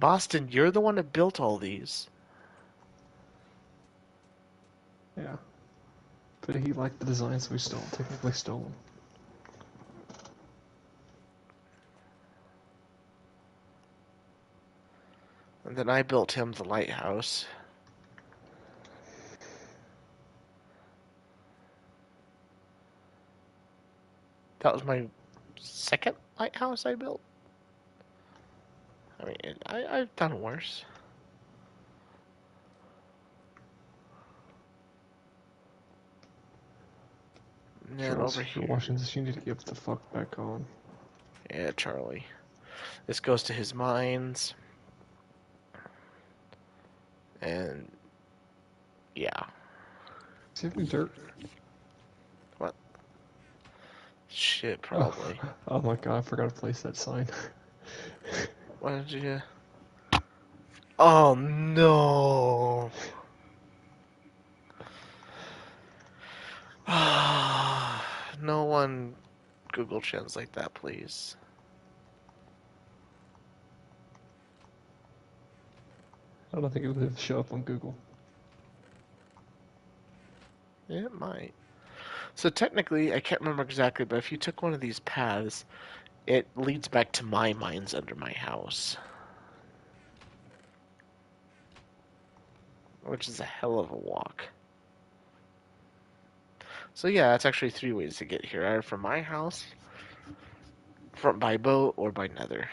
Boston, you're the one that built all these. Yeah. But he liked the design, so he technically stole them. And then I built him the lighthouse. That was my second lighthouse I built. I mean, I've done worse. And then Charles, over if you're here, watching this, you need to get the fuck back on. yeah, Charlie. This goes to his mines. And yeah. Does he have any dirt? What? Shit, probably. Oh my god, I forgot to place that sign. What did you... Oh no! No one Google Translate that, please. I don't think it would show up on Google. It might. So technically, I can't remember exactly, but if you took one of these paths, it leads back to my mines under my house. Which is a hell of a walk. So yeah, that's actually 3 ways to get here. Either from my house, from by boat, or by nether.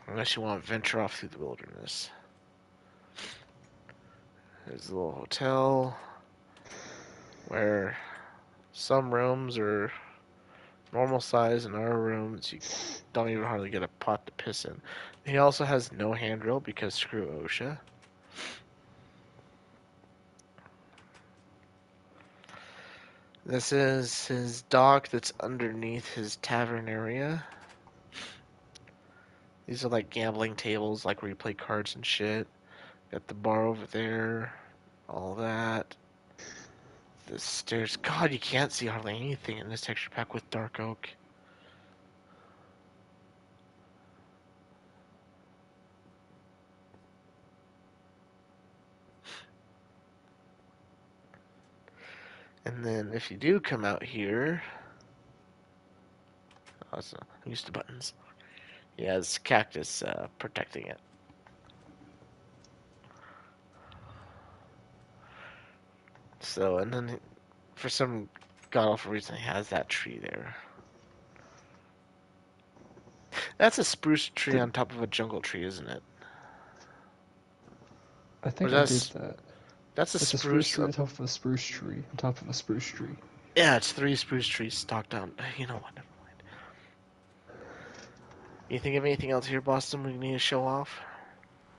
Unless you want to venture off through the wilderness. There's a little hotel where some rooms are normal size and our rooms you don't even hardly get a pot to piss in. He also has no handrail because screw OSHA. This is his dock that's underneath his tavern area. These are like gambling tables, like where you play cards and shit. Got the bar over there, all that. The stairs. God, you can't see hardly anything in this texture pack with dark oak. And then if you do come out here, oh, so I'm used to buttons. He has cactus protecting it. So, and then for some god awful reason, he has that tree there. That's a spruce tree on top of a jungle tree, isn't it? I Or think I did that. that's a It's a spruce spruce. tree on top of a spruce tree on top of a spruce tree. Yeah, it's 3 spruce trees stalked down. You know what? Never mind. You think of anything else here, Boston? We need to show off.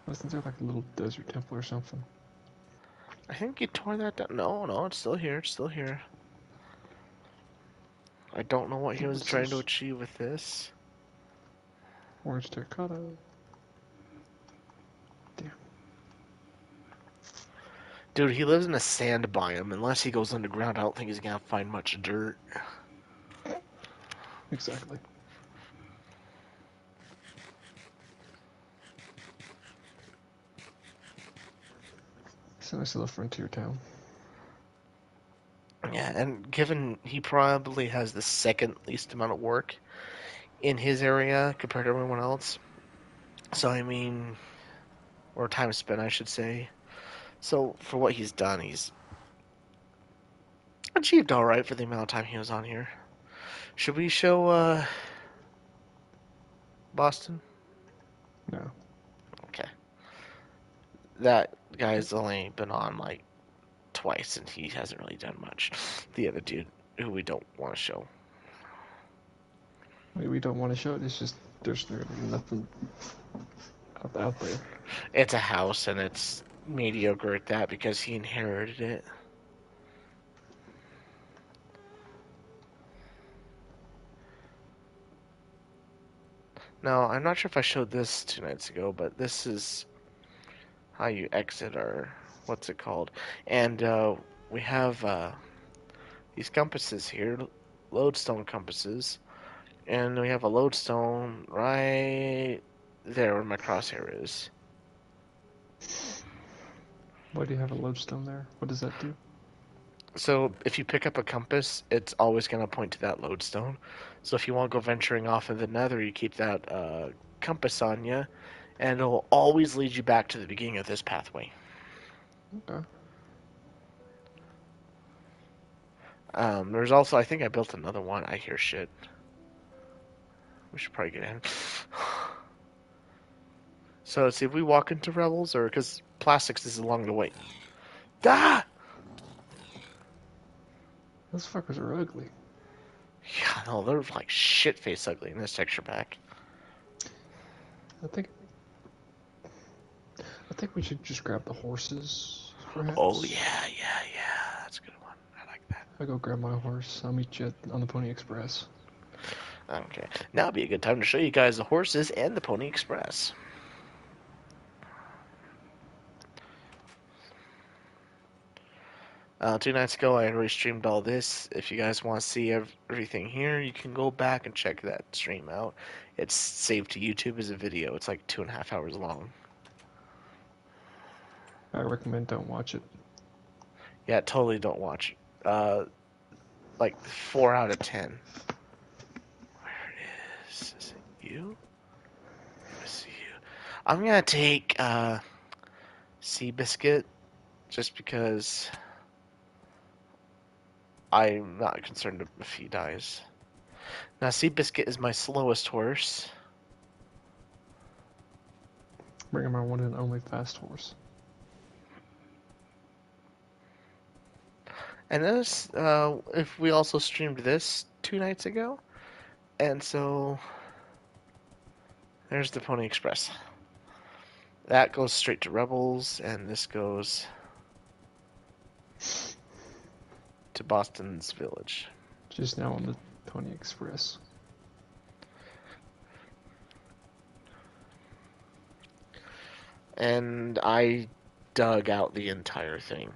Wasn't there like a little desert temple or something? I think you tore that down. No, it's still here. It's still here. I don't know what he was What's trying to this? achieve with this. Orange terracotta. Damn. Dude, he lives in a sand biome. Unless he goes underground, I don't think he's gonna find much dirt. Exactly. It's a nice little frontier town. Yeah, and given he probably has the second least amount of work in his area compared to everyone else. So, I mean, or time spent, I should say. So, for what he's done, he's achieved alright for the amount of time he was on here. Should we show, Boston? No. Okay. That guy's only been on, like, twice, and he hasn't really done much. The other dude, who we don't want to show. We don't want to show it. It's just there's really nothing out there. It's a house, and it's mediocre at that because he inherited it. Now, I'm not sure if I showed this 2 nights ago, but this is how you exit our, what's it called? And we have these compasses here, lodestone compasses, and we have a lodestone right there where my crosshair is. Why do you have a lodestone there? What does that do? So if you pick up a compass, it's always going to point to that lodestone. So if you want to go venturing off in the nether, you keep that compass on you, and it'll always lead you back to the beginning of this pathway. Okay. There's also, I think I built another one. I hear shit. We should probably get in. So let's see if we walk into Rebels, or because plastics is along the way. Ah! Those fuckers are ugly. Yeah, no, they're like shit face ugly in this texture pack. I think I think we should just grab the horses, Oh perhaps. yeah. That's a good one. I like that. I'll go grab my horse. I'll meet you on the Pony Express. Okay. Now would be a good time to show you guys the horses and the Pony Express. 2 nights ago, I already streamed all this. If you guys want to see everything here, you can go back and check that stream out. It's saved to YouTube as a video. It's like 2.5 hours long. I recommend don't watch it. Yeah, totally don't watch it. Like 4 out of 10. Where is it you? I see you. I'm gonna take Seabiscuit just because I'm not concerned if he dies. Now, Seabiscuit is my slowest horse. Bring my one and only fast horse. And this, if we also streamed this 2 nights ago, and so there's the Pony Express. That goes straight to Rebels, and this goes to Boston's Village. Just now on the Pony Express. And I dug out the entire thing.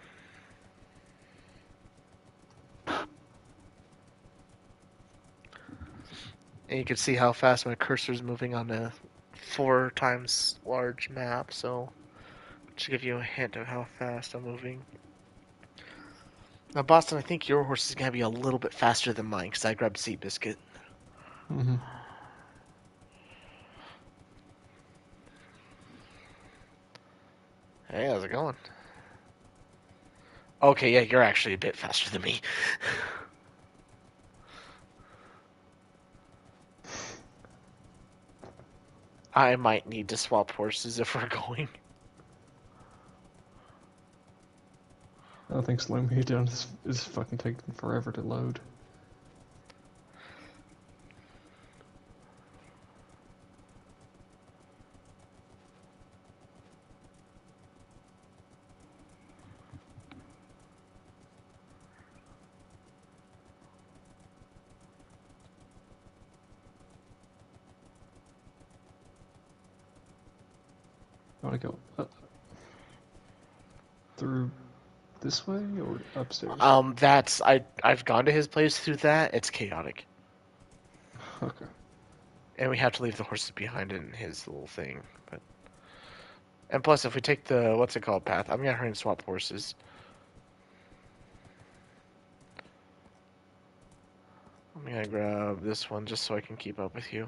And you can see how fast my cursor is moving on a 4 times large map, so to give you a hint of how fast I'm moving. Now, Boston, I think your horse is going to be a little bit faster than mine, because I grabbed Seabiscuit. Mm-hmm. Hey, how's it going? Okay, yeah, you're actually a bit faster than me. I might need to swap horses if we're going. I don't think Slow Me Down is fucking taking forever to load. I want to go through this way or upstairs? I've gone to his place through that. It's chaotic. Okay. And we have to leave the horses behind in his little thing. And plus, if we take the, what's it called, path, I'm going to hurry and swap horses. I'm going to grab this one just so I can keep up with you.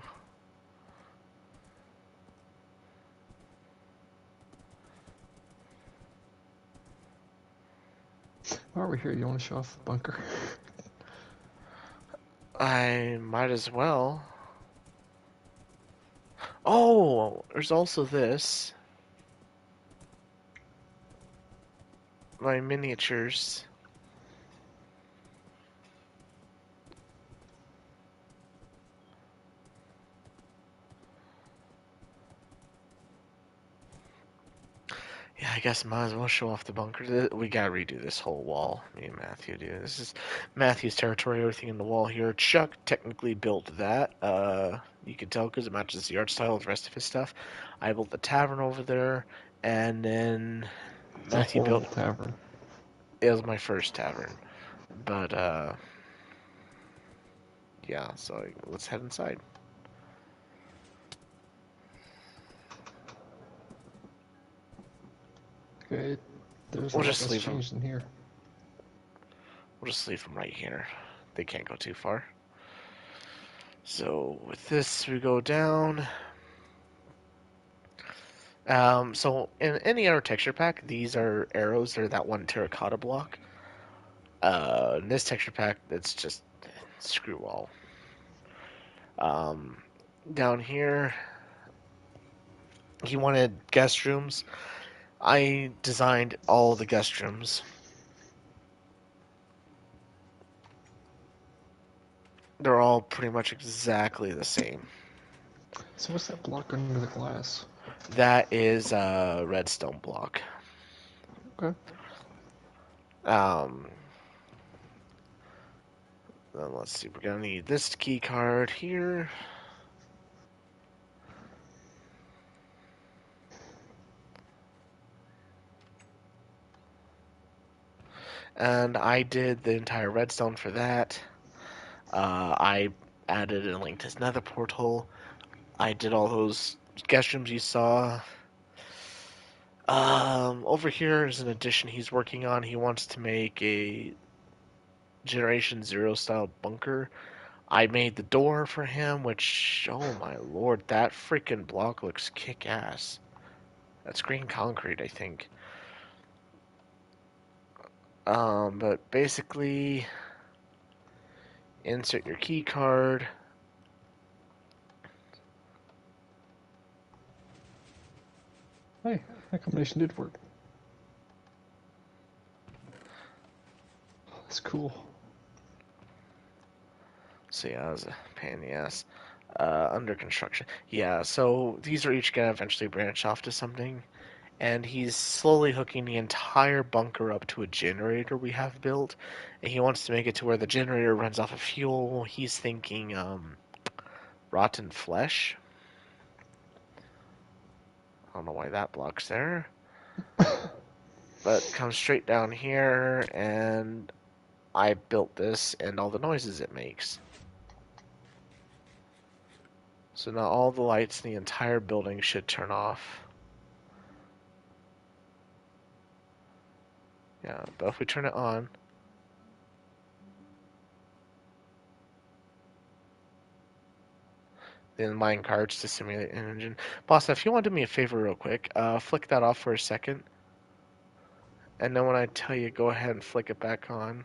While we're here, you want to show off the bunker? I might as well. Oh, there's also this. My miniatures. Yeah, I guess might as well show off the bunker. We gotta redo this whole wall. Me and Matthew do. This is Matthew's territory. Everything in the wall here. Chuck technically built that. You can tell because it matches the art style of the rest of his stuff. I built the tavern over there, and then It's a Matthew horrible built. tavern. It was my first tavern, but yeah. So let's head inside. Okay, there's We'll a lot just that's leave them. changed in here. We'll just leave them right here. They can't go too far. So with this, we go down. So in any other texture pack, these are arrows. They're that one terracotta block. In this texture pack, it's just screw all. Down here, he wanted guest rooms. I designed all the guest rooms. They're all pretty much exactly the same. So what's that block under the glass? That is a redstone block. Okay. Um, then let's see. We're gonna need this key card here. And I did the entire redstone for that. I added a link to his nether portal. I did all those guest rooms you saw. Over here is an addition he's working on. He wants to make a Generation Zero style bunker. I made the door for him, which, oh my lord, that freaking block looks kick ass. That's green concrete, I think. But basically, insert your key card. Hey, that combination did work. That's cool. So yeah, that was a pain in the ass. Under construction. Yeah, so these are each gonna eventually branch off to something. And he's slowly hooking the entire bunker up to a generator we have built. And he wants to make it to where the generator runs off of fuel. He's thinking, rotten flesh. I don't know why that block's there. But comes straight down here, and I built this and all the noises it makes. So now all the lights in the entire building should turn off. Yeah, but if we turn it on, then mine cards to simulate an engine. Boss, if you want to do me a favor real quick, flick that off for a second. And then when I tell you, go ahead and flick it back on.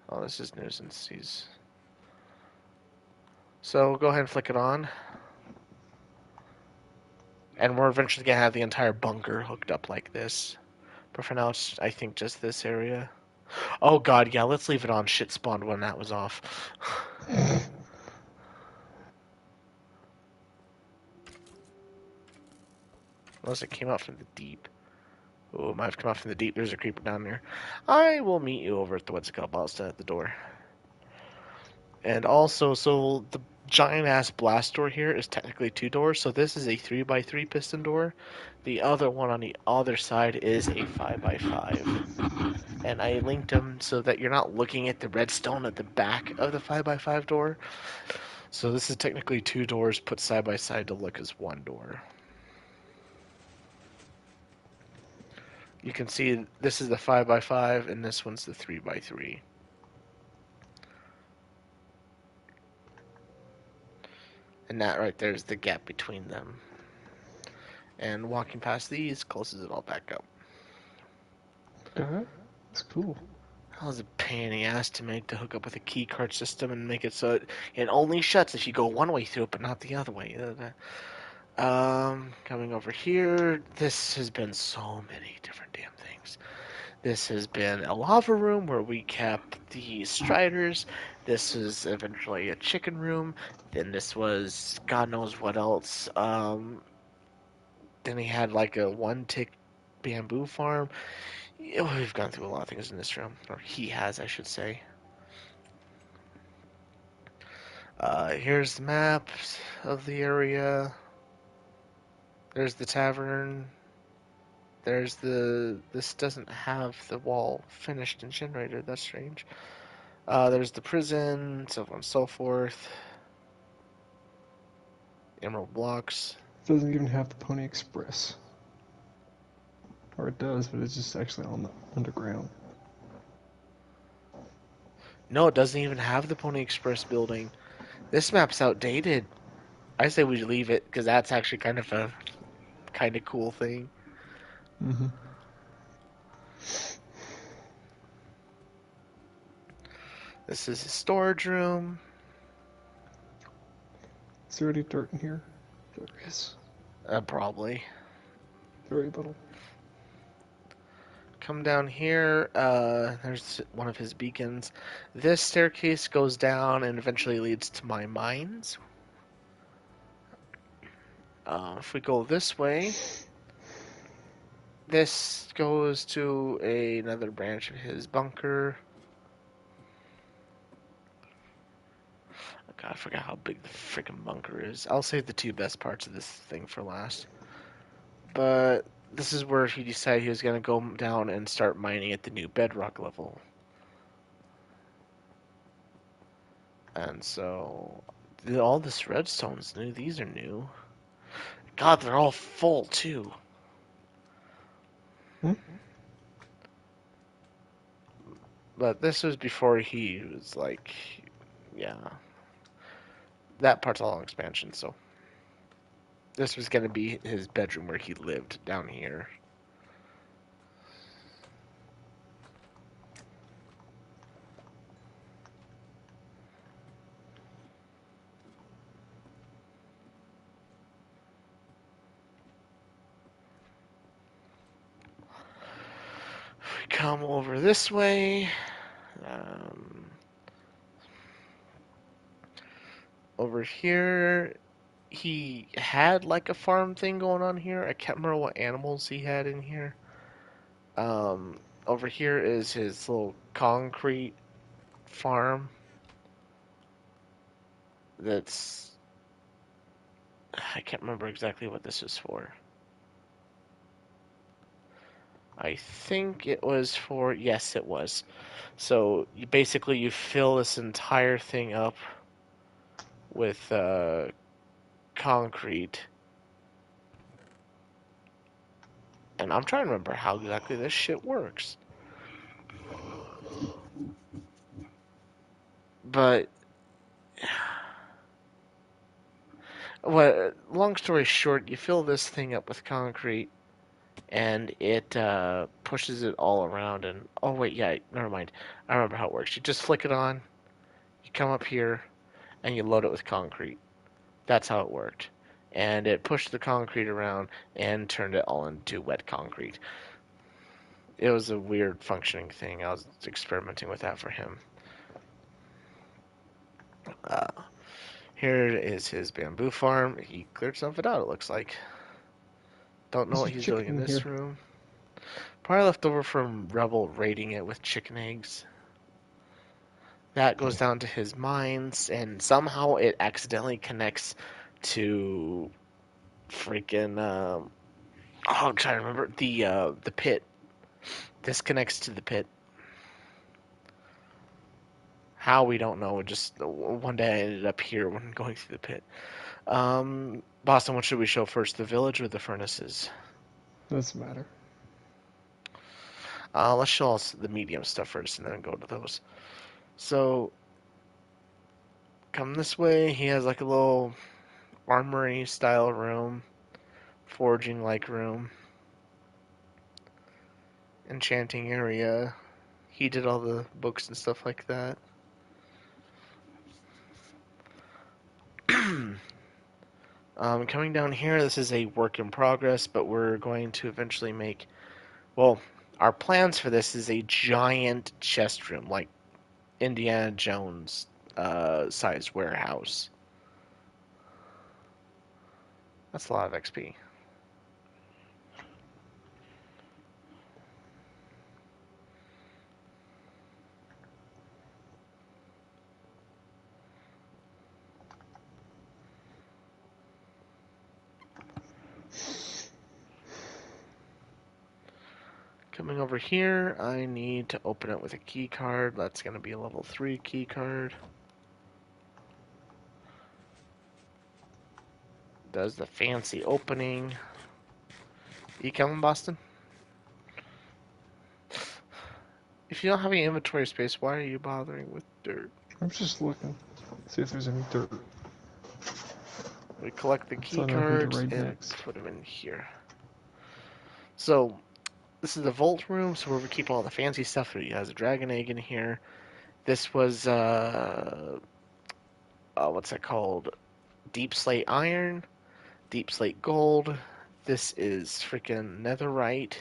Oh, this is nuisance. So go ahead and flick it on. And we're eventually going to have the entire bunker hooked up like this. But for now, it's, I think, just this area. Oh god, yeah, let's leave it on. Shit spawned when that was off. Unless it came out from the deep. Oh, it might have come out from the deep. There's a creeper down there. I will meet you over at the what's it called, Ballista, at the door. And also, so the giant ass blast door here is technically 2 doors. So this is a 3x3 piston door. The other one on the other side is a 5x5. And I linked them so that you're not looking at the redstone at the back of the 5x5 door. So this is technically 2 doors put side by side to look as 1 door. You can see this is the 5x5 and this one's the 3x3. And that right there is the gap between them. And walking past these closes it all back up. Okay, that's cool. That was a pain in the ass to make to hook up with a key card system and make it so it only shuts if you go one way through it, but not the other way. Coming over here, this has been so many different damn things. This has been a lava room where we kept the striders. This is eventually a chicken room. Then this was God knows what else. Then he had like a 1-tick bamboo farm. We've gone through a lot of things in this room, or he has, I should say. Here's the map of the area. There's the tavern. There's the... This doesn't have the wall finished and generated. That's strange. There's the prison, so on and so forth. Emerald blocks. It doesn't even have the Pony Express. Or it does, but it's just actually on the underground. No, it doesn't even have the Pony Express building. This map's outdated. I say we leave it, because that's actually kind of a cool thing. Mm-hmm. This is a storage room. Is there any dirt in here? There is. Probably. Very little. come down here. There's one of his beacons. This staircase goes down and eventually leads to my mines. If we go this way, this goes to another branch of his bunker. God, I forgot how big the freaking bunker is. I'll save the two best parts of this thing for last. But this is where he decided he was going to go down and start mining at the new bedrock level. And so, all this redstone's new. These are new. God, they're all full, too. Hmm? But this was before he was like, yeah. That part's all expansion, so. This was going to be his bedroom where he lived down here. We come over this way. Over here, he had like a farm thing going on here. I can't remember what animals he had in here. Over here is his little concrete farm. That's I can't remember exactly what this is for. I think it was for, yes, it was. So you fill this entire thing up with concrete. And I'm trying to remember how exactly this shit works. But, well, long story short, you fill this thing up with concrete, and it pushes it all around. And oh wait, yeah, never mind. I remember how it works. You just flick it on. You come up here, and you load it with concrete. That's how it worked. And it pushed the concrete around and turned it all into wet concrete. It was a weird functioning thing. I was experimenting with that for him. Uh, Here is his bamboo farm. He cleared some of it out, it looks like. Don't know There's what a he's doing in chicken this here. room. Probably left over from Rebel raiding it with chicken eggs. That goes down to his mines, and somehow it accidentally connects to freaking oh, I'm trying to remember the pit. This connects to the pit. How, we don't know. Just one day I ended up here when going through the pit. Boston, what should we show first, the village or the furnaces? Doesn't matter. Let's show us the medium stuff first and then go to those. So, come this way. He has like a little armory style room, forging like room, enchanting area. He did all the books and stuff like that. Coming down here, this is a work in progress, but we're going to eventually make, well, our plans for this is a giant chest room, like Indiana Jones sized warehouse. That's a lot of XP. Coming over here, I need to open it with a key card. That's going to be a level 3 key card. Does the fancy opening. You coming, Boston? If you don't have any inventory space, why are you bothering with dirt? I'm just looking. See if there's any dirt. We collect the So key I know who to cards raid and next. put them in here. So, this is the vault room, so where we keep all the fancy stuff. He has a dragon egg in here. This was, what's that called? Deep slate iron, deep slate gold. This is freaking netherite.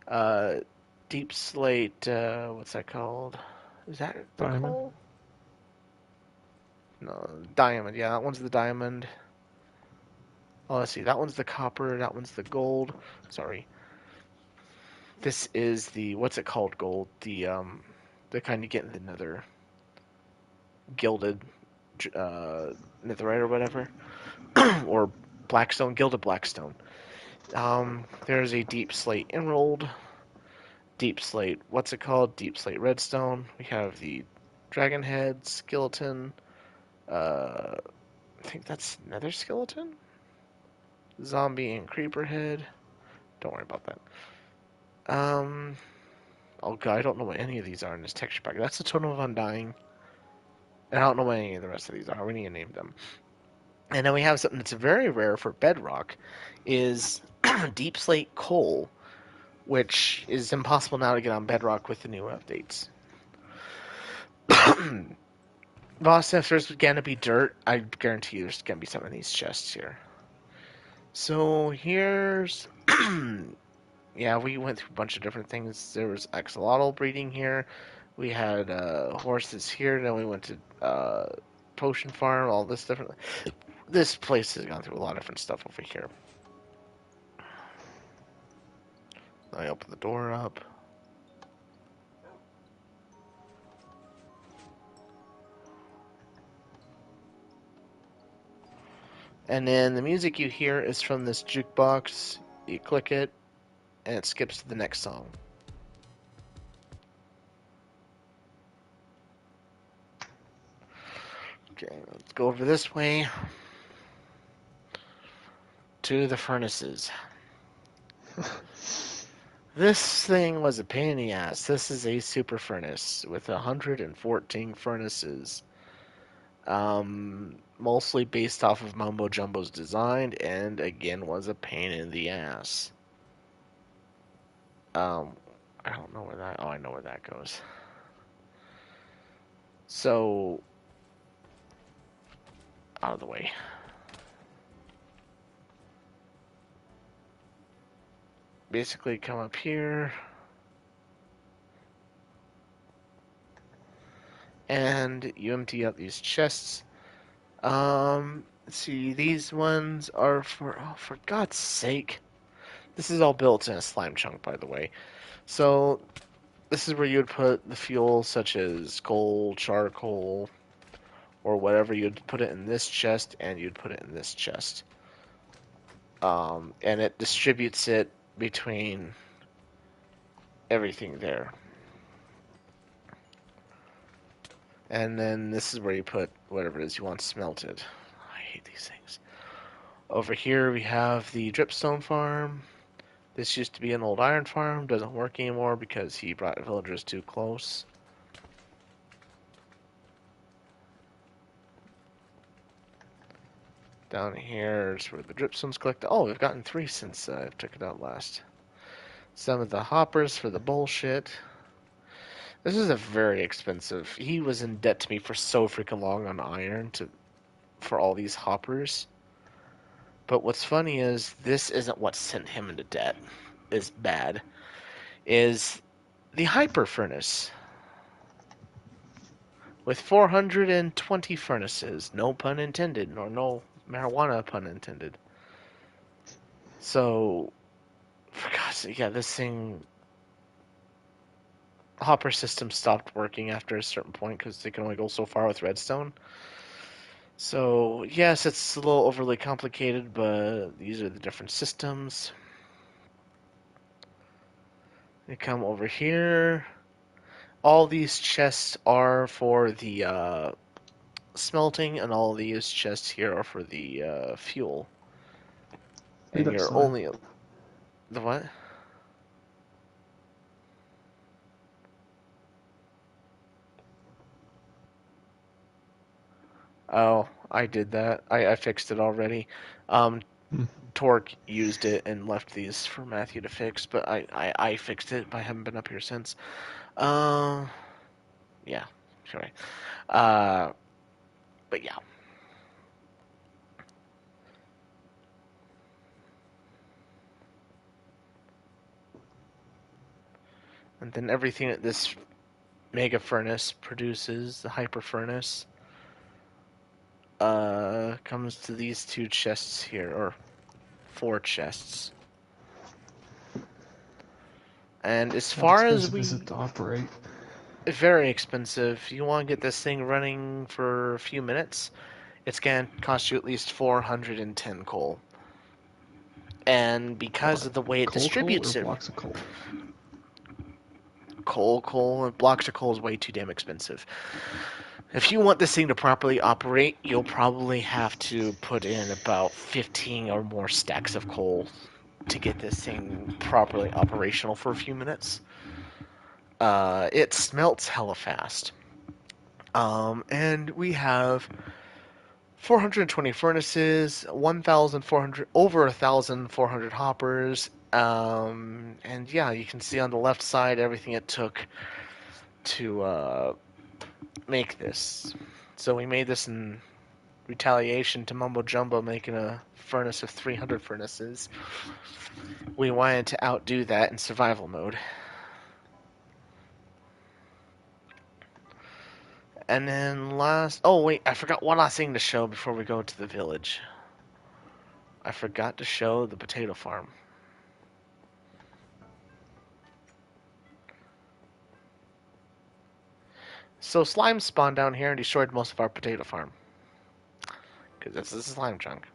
Uh, deep slate. What's that called? Is that the Diamond. coal? No, diamond. Yeah, that one's the diamond. Oh, let's see. That one's the copper. That one's the gold. Sorry. This is the what's it called? Gold. The kind you get in the Nether, gilded, netherite or whatever, or blackstone, gilded blackstone. There's a deep slate emerald, deep slate. What's it called? Deep slate redstone. We have the dragon head skeleton. I think that's nether skeleton. Zombie and creeper head. Don't worry about that. Oh god, I don't know what any of these are in this texture pack. That's the Totem of Undying. And I don't know what any of the rest of these are. We need to name them. And then we have something that's very rare for Bedrock, is deep slate coal, which is impossible now to get on Bedrock with the new updates. Boss, if there's gonna be dirt, I guarantee you there's gonna be some in these chests here. So here's yeah, we went through a bunch of different things. There was axolotl breeding here. We had horses here. Then we went to potion farm. All this different. This place has gone through a lot of different stuff over here. I open the door up. And then the music you hear is from this jukebox. You click it, and it skips to the next song. Okay, let's go over this way to the furnaces. This thing was a pain in the ass. This is a super furnace with 114 furnaces. Mostly based off of Mumbo Jumbo's design, and again was a pain in the ass. I don't know where that. Oh, I know where that goes. So, out of the way. Basically, come up here, and you empty out these chests. Let's see, these ones are for God's sake. This is all built in a slime chunk, by the way. So, this is where you would put the fuel, such as coal, charcoal, or whatever. You'd put it in this chest, and you'd put it in this chest. And it distributes it between everything there. And then this is where you put whatever it is you want smelted. I hate these things. Over here we have the dripstone farm. This used to be an old iron farm. Doesn't work anymore because he brought villagers too close. Down here is where the dripstones collect. Oh, we've gotten 3 since I took it out last. Some of the hoppers for the bullshit. This is a very expensive. He was in debt to me for so freaking long on iron for all these hoppers. But what's funny is this isn't what sent him into debt. Is bad. Is the hyper furnace with 420 furnaces. No pun intended, nor no marijuana pun intended. So, for God's sake, yeah, this thing. Hopper system stopped working after a certain point because they can only go so far with redstone. So, yes, it's a little overly complicated, but these are the different systems. They come over here. All these chests are for the smelting, and all these chests here are for the fuel. Speed And up, you're slime. only the what? Oh, I did that. I fixed it already. Hmm. Torque used it and left these for Matthew to fix, but I fixed it. I haven't been up here since. Um, yeah, sorry. Uh, but yeah. And then everything that this mega furnace produces, the hyper furnace, comes to these 2 chests here, or 4 chests. And as How far as expensive is we... it to operate? Very expensive. You want to get this thing running for a few minutes, it's going to cost you at least 410 coal. And because of the way it Coal distributes or it... blocks of coal? Coal, blocks of coal is way too damn expensive. If you want this thing to properly operate, you'll probably have to put in about 15 or more stacks of coal to get this thing properly operational for a few minutes. It smelts hella fast. And we have 420 furnaces, 1,400, over 1,400 hoppers, and yeah, you can see on the left side everything it took to make this. So we made this in retaliation to Mumbo Jumbo making a furnace of 300 furnaces. We wanted to outdo that in survival mode. And then oh wait, I forgot one last thing to show before we go to the village. I forgot to show the potato farm. So slime spawned down here and destroyed most of our potato farm. Because this is slime chunk.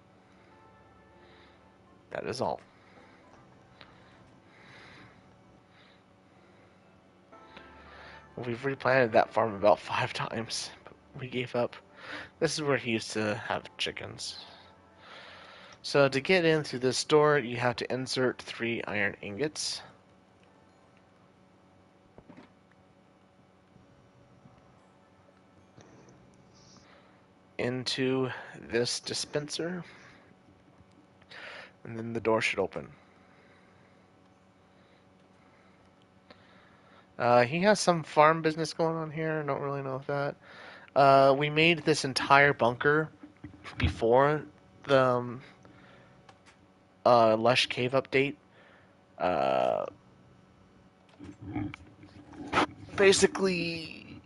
That is all. We've replanted that farm about 5 times, but we gave up. This is where he used to have chickens. So to get in through this door, you have to insert 3 iron ingots. Into this dispenser. And then the door should open. He has some farm business going on here. I don't really know if that. We made this entire bunker before the Lush Cave update. Basically,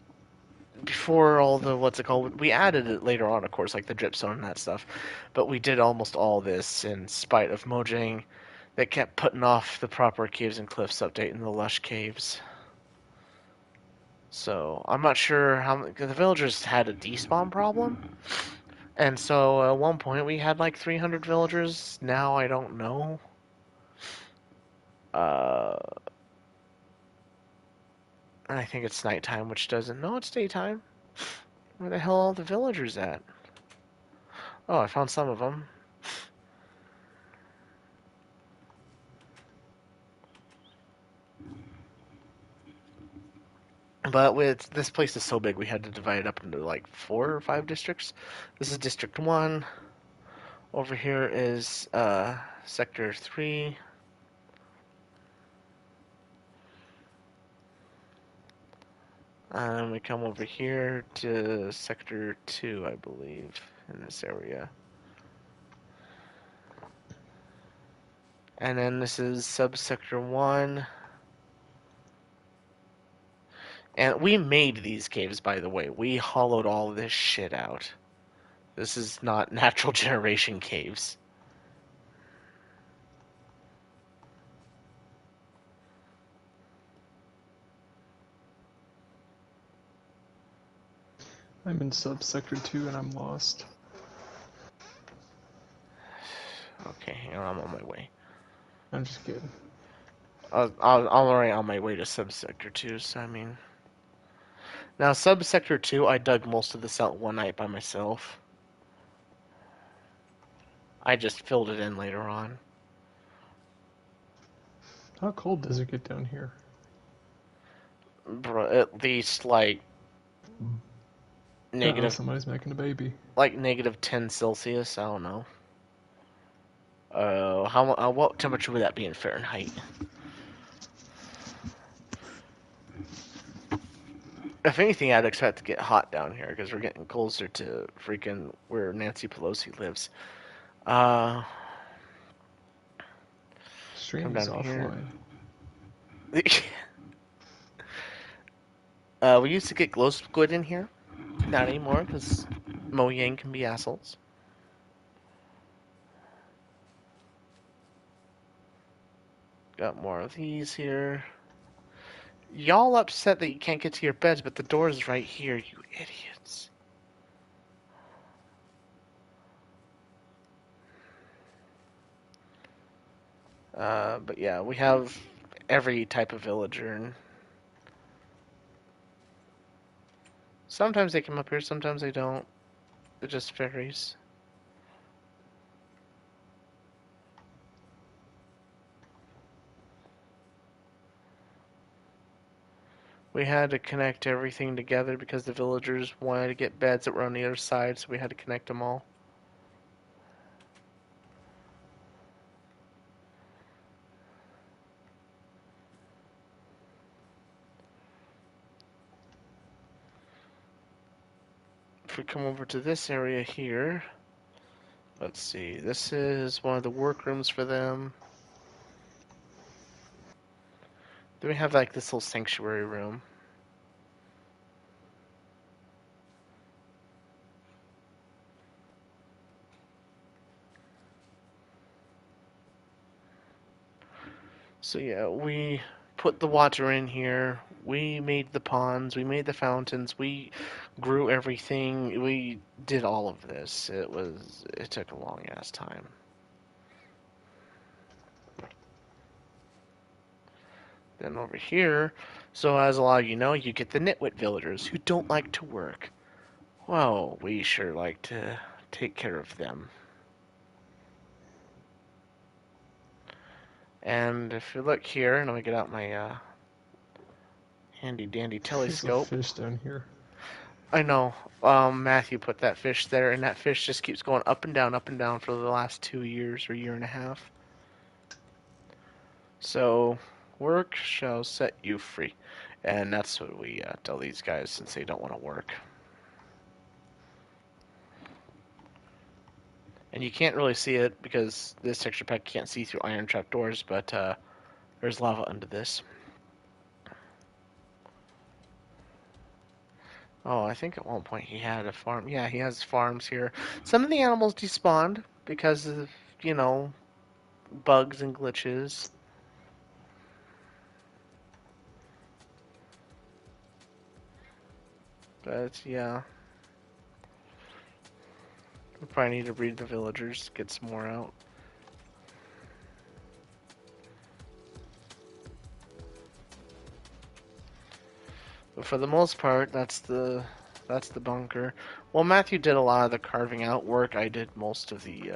before all the what's it called, we added it later on, of course, like the dripstone and that stuff. But we did almost all this in spite of Mojang that kept putting off the proper Caves and Cliffs update in the Lush Caves. So I'm not sure how the villagers had a despawn problem, and so at one point we had like 300 villagers. Now I don't know. And I think it's nighttime, which doesn't. No, it's daytime. Where the hell are all the villagers at? Oh, I found some of them. But with this place is so big, we had to divide it up into like 4 or 5 districts. This is District 1. Over here is Sector 3. And we come over here to Sector 2, I believe, in this area. And then this is Subsector 1. And we made these caves, by the way. We hollowed all this shit out. This is not natural generation caves. I'm in Subsector 2 and I'm lost. Okay, hang on, I'm on my way. I'm just kidding. I'm already on my way to Subsector 2, so I mean... Now, Subsector 2, I dug most of this out one night by myself. I just filled it in later on. How cold does it get down here? Bro, at least, like... Uh-oh, somebody's making a baby. Like negative 10 Celsius, I don't know. What temperature would that be in Fahrenheit? If anything, I'd expect to get hot down here because we're getting closer to freaking where Nancy Pelosi lives. Stream Come is down offline. here. We used to get glow squid in here. Not anymore, because Mojang can be assholes. Got more of these here. Y'all upset that you can't get to your beds, but the door is right here, you idiots. But yeah, we have every type of villager. And sometimes they come up here, sometimes they don't. It just varies. We had to connect everything together because the villagers wanted to get beds that were on the other side, so we had to connect them all. If we come over to this area here, let's see, this is one of the workrooms for them. Then we have like this little sanctuary room. So yeah, we put the water in here. We made the ponds. We made the fountains. We grew everything. We did all of this. It took a long ass time. Then over here, so as a lot of you know, you get the nitwit villagers who don't like to work. Well, we sure like to take care of them. And if you look here, and let me get out my handy dandy There's a telescope. fish down here. I know. Matthew put that fish there, and that fish just keeps going up and down for the last 2 years or year and a half. So, work shall set you free. And that's what we tell these guys since they don't want to work. And you can't really see it because this texture pack can't see through iron trap doors, but there's lava under this. Oh, I think at one point he had a farm. Yeah, he has farms here. Some of the animals despawned because of, you know, bugs and glitches. But yeah. We probably need to breed the villagers, get some more out. But for the most part, that's the bunker. Well, Matthew did a lot of the carving out work. I did most of the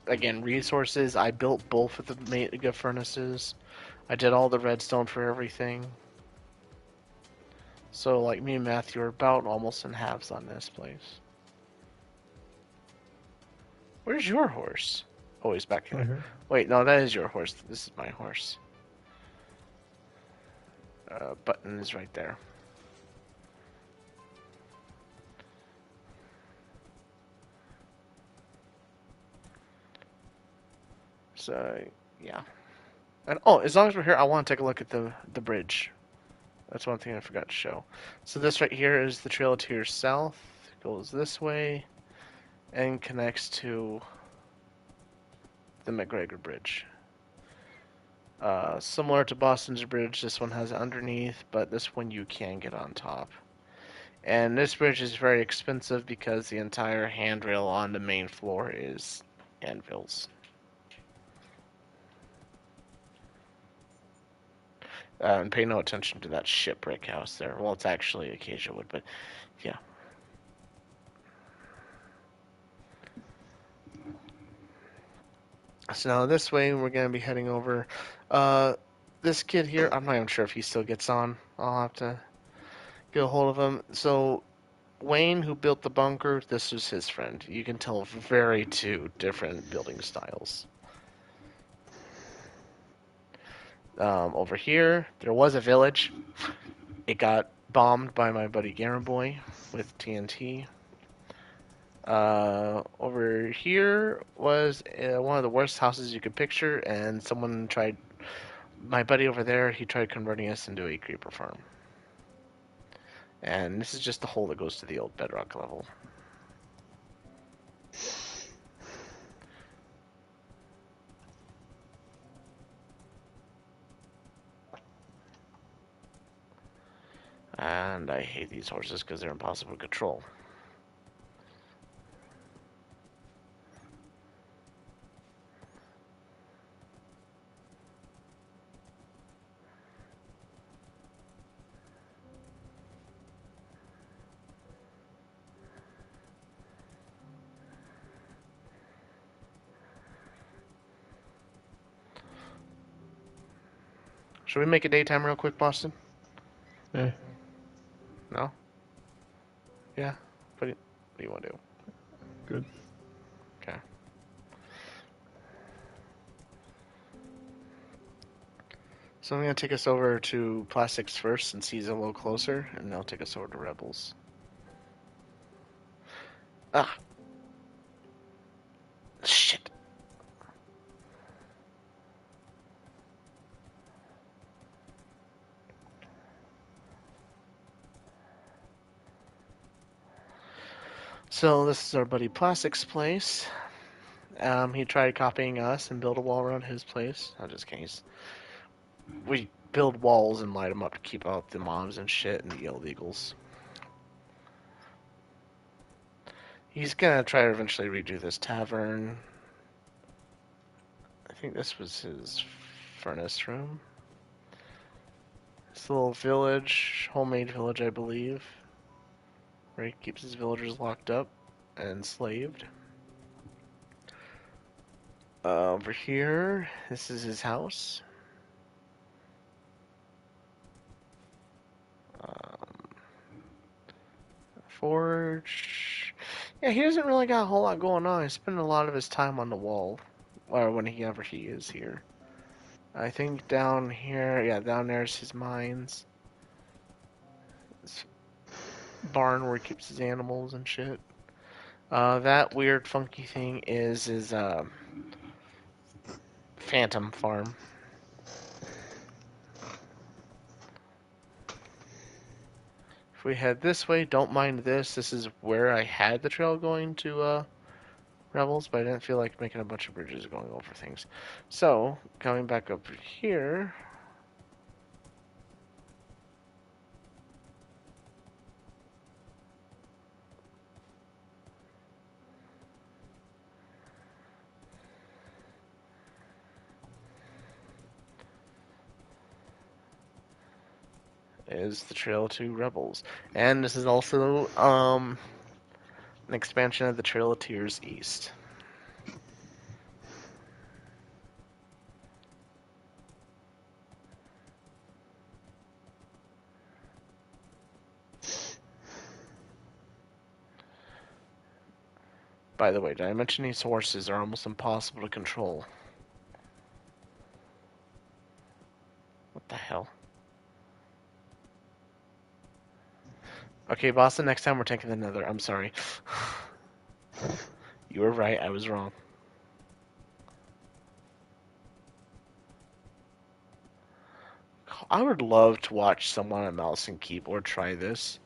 again resources. I built both of the mega furnaces. I did all the redstone for everything. So like me and Matthew are about almost in halves on this place. Where's your horse? Oh, he's back here. Right here. Wait, no, that is your horse. This is my horse. Button is right there. So, yeah. And oh, as long as we're here, I want to take a look at the bridge. That's one thing I forgot to show. So this right here is the trail to your south. It goes this way and connects to the McGregor Bridge. Similar to Boston's bridge, this one has it underneath, but this one you can get on top. And this bridge is very expensive because the entire handrail on the main floor is anvils. And pay no attention to that shipwreck house there. Well, it's actually acacia wood, but yeah. So now this way we're going to be heading over. This kid here, I'm not even sure if he still gets on. I'll have to get a hold of him. So Wayne, who built the bunker, this was his friend. You can tell very two different building styles. Over here, there was a village. It got bombed by my buddy Garamboy with TNT. Over here was one of the worst houses you could picture, and someone tried. My buddy over there, he tried converting us into a creeper farm. And this is just the hole that goes to the old bedrock level. And I hate these horses because they're impossible to control. Should we make a daytime real quick, Boston? Eh, No? Yeah? What do you want to do? good. Okay. So I'm going to take us over to Plastics first since he's a little closer, and they'll take us over to Rebels. Ah! Shit! So this is our buddy Plastic's place. He tried copying us and build a wall around his place. I'm just kidding. We build walls and light them up to keep out the mobs and shit and the illegals. He's gonna try to eventually redo this tavern. I think this was his furnace room. This little village, homemade village, I believe, where he keeps his villagers locked up and enslaved. Over here, this is his house. Forge. Yeah, he doesn't really got a whole lot going on. He's spending a lot of his time on the wall, or whenever he is here. I think down here, yeah, down there's his mines. His barn where he keeps his animals and shit. That weird funky thing is his phantom farm. If we head this way, don't mind this. This is where I had the trail going to Rebels, but I didn't feel like making a bunch of bridges going over things. So, coming back up here, is the trail to Rebels. And this is also an expansion of the Trail of Tears East. By the way, did I mention these horses are almost impossible to control? What the hell? Okay, Boston, next time we're taking the Nether. I'm sorry. You were right, I was wrong. I would love to watch someone on a mouse and keyboard try this.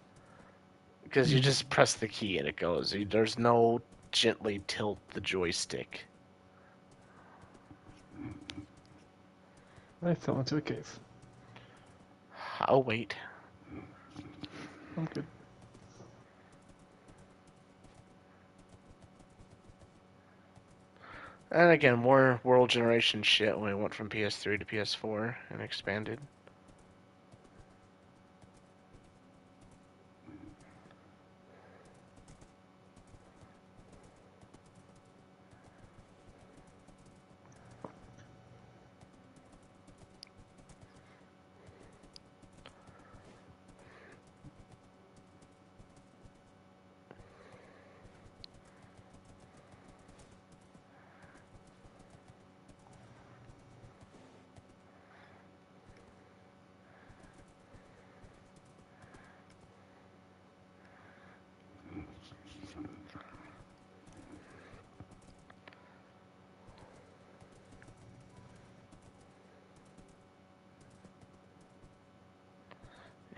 Because you just press the key and it goes. There's no gently tilt the joystick. I fell into a cave. I'll wait. I'm good. And again, more world generation shit when we went from PS3 to PS4 and expanded.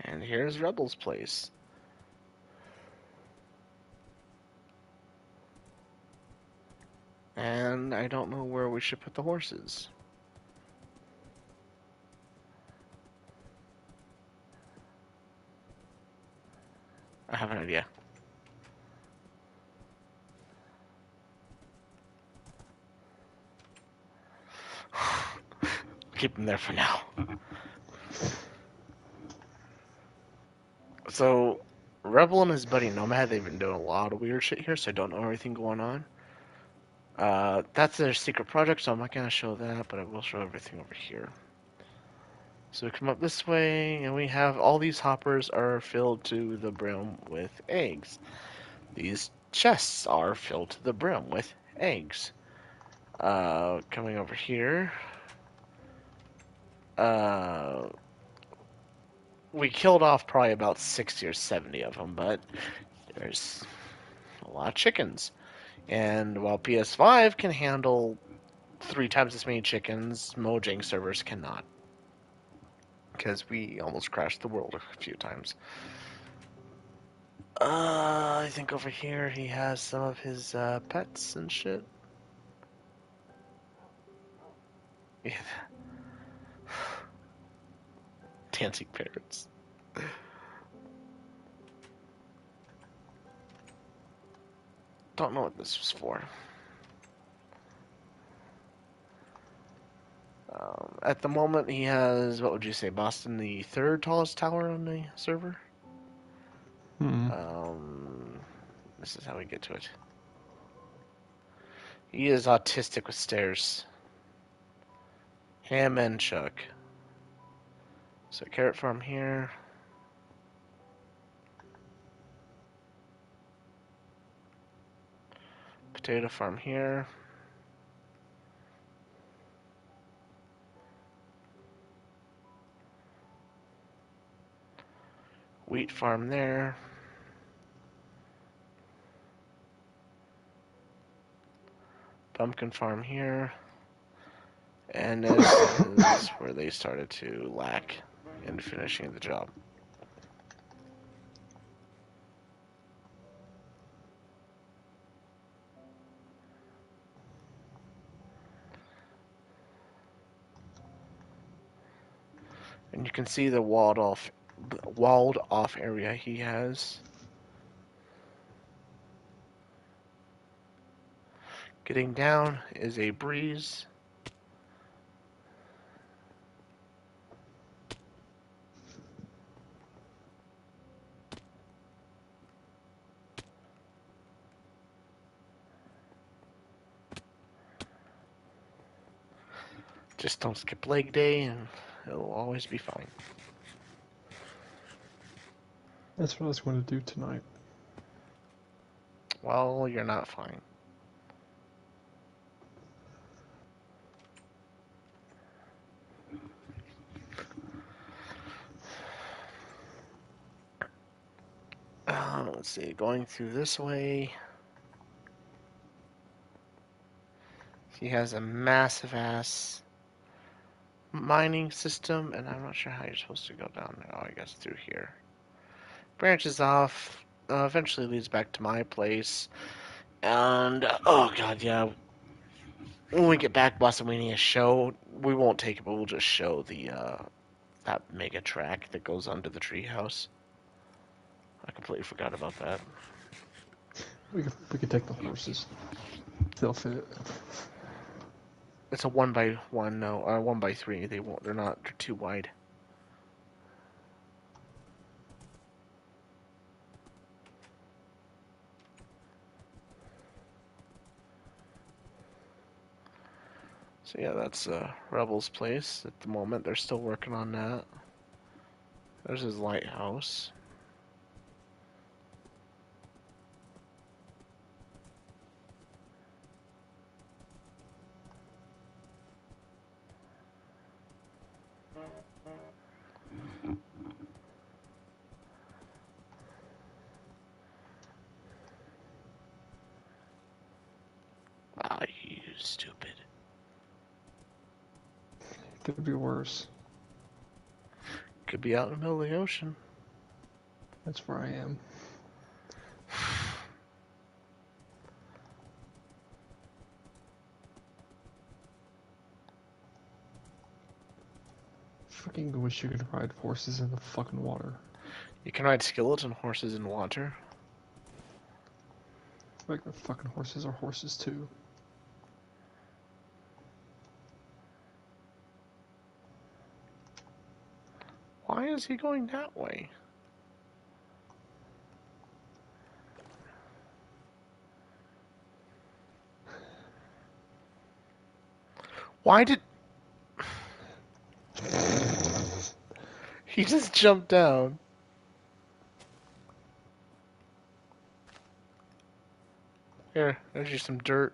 And here's Rebel's place. And I don't know where we should put the horses. I have an idea. Keep them there for now. So, Rebel and his buddy Nomad, they've been doing a lot of weird shit here, so I don't know everything going on. That's their secret project, so I'm not going to show that, but I will show everything over here. So we come up this way, and we have all these hoppers are filled to the brim with eggs. These chests are filled to the brim with eggs. Coming over here, we killed off probably about 60 or 70 of them, but there's a lot of chickens. And while PS5 can handle 3 times as many chickens, Mojang servers cannot. Because we almost crashed the world a few times. I think over here he has some of his pets and shit. Yeah. Dancing parrots. Don't know what this was for. At the moment, he has, what would you say, Boston, the third tallest tower on the server? This is how we get to it. He is autistic with stairs. Him and Chuck. So carrot farm here. Potato farm here. Wheat farm there. Pumpkin farm here. And this is where they started to lack in finishing the job. And you can see the walled off area he has. Getting down is a breeze. Just don't skip leg day and it'll always be fine. That's what I was going to do tonight. Well, you're not fine. Let's see, going through this way. He has a massive ass mining system, and I'm not sure how you're supposed to go down there. Oh, I guess through here. Branches off, eventually leads back to my place. And, oh god, yeah. When we get back, Boston, we need a show. We won't take it, but we'll just show the, that mega track that goes under the treehouse. I completely forgot about that. We could take the horses. They'll fit. It's a 1x1, no, 1x3. They won't. They're not. They're too wide. So yeah, that's Rebel's place at the moment. They're still working on that. There's his lighthouse. Ah, you stupid. Could be worse. Could be out in the middle of the ocean. That's where I am. fucking wish you could ride horses in the fucking water. You can ride skeleton horses in water. Like the fucking horses are horses too. Why is he going that way? Why did... He just jumped down. Here, there's you some dirt.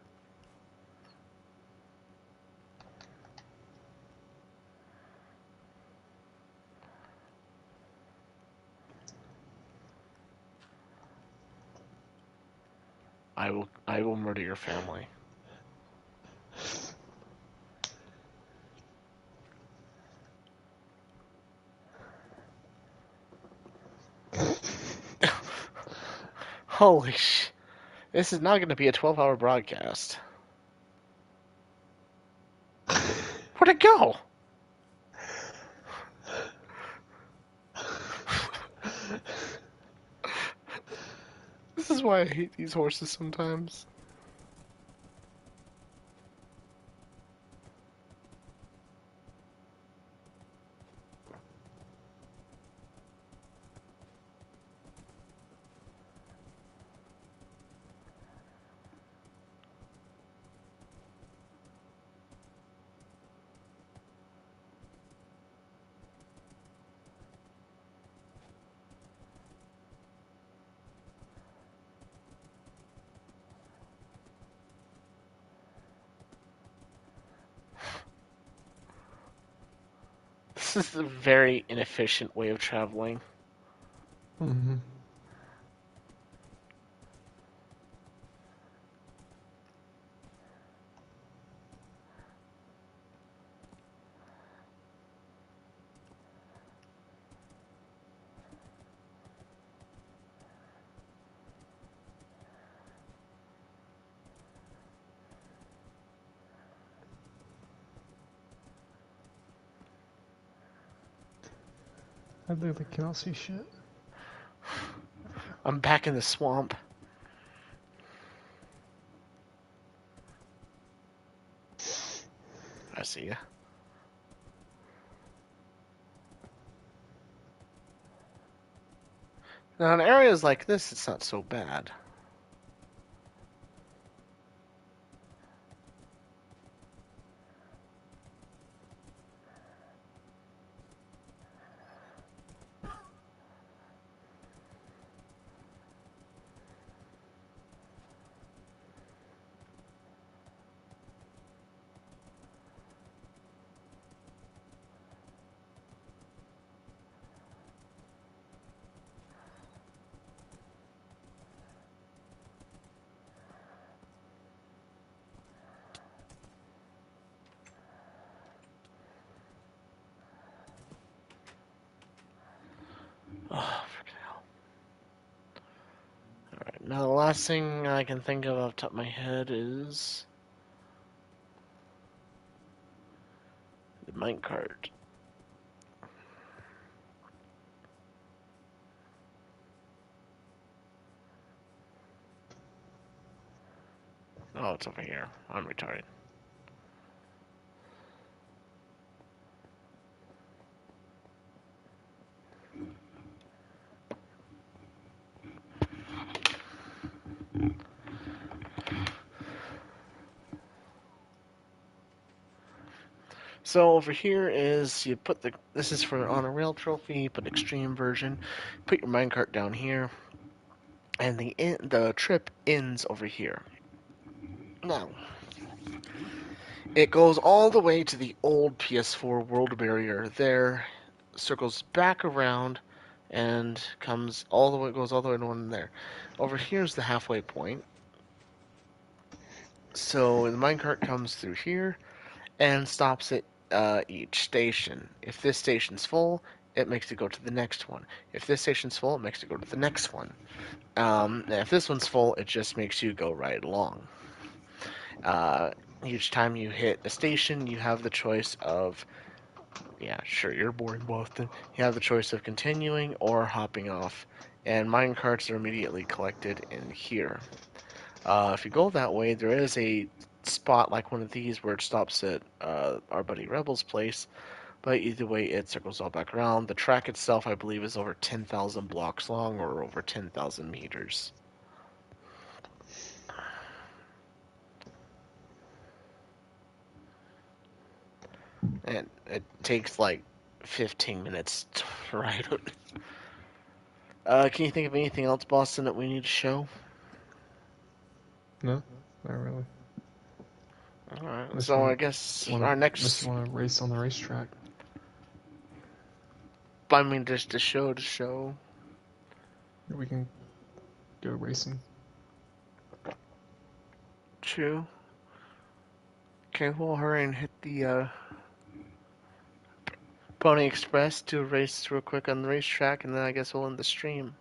I will murder your family. Holy sh... This is not going to be a 12-hour broadcast. Where'd it go? This is why I hate these horses sometimes. This is a very inefficient way of traveling. Mm-hmm. I literally cannot see shit. I'm back in the swamp. I see ya. Now, in areas like this, it's not so bad. Oh, freaking hell. Alright, now the last thing I can think of off the top of my head is... the minecart. Oh, it's over here. I'm retarded. So over here is you put the this is for on a rail trophy, but extreme version. Put your minecart down here, and the trip ends over here. Now it goes all the way to the old PS4 world barrier. There, circles back around, and comes all the way goes all the way to one there. Over here's the halfway point. So the minecart comes through here and stops at each station. If this station's full, it makes it go to the next one. If this station's full, it makes it go to the next one. And if this one's full, it just makes you go right along. Each time you hit a station, you have the choice of Yeah, sure, you're boring Boston. You have the choice of continuing or hopping off, and mine carts are immediately collected in here. If you go that way, there is a spot like one of these where it stops at our buddy Rebel's place, but either way, it circles all back around. The track itself, I believe, is over 10,000 blocks long or over 10,000 meters. And it takes like 15 minutes to ride it. Can you think of anything else, Boston, that we need to show? No, not really. Alright, Unless so you I want, guess wanna, our unless next. you want to race on the racetrack. I mean, just to show. We can go racing. True. Okay, we'll hurry and hit the Pony Express, do a race real quick on the racetrack, and then I guess we'll end the stream.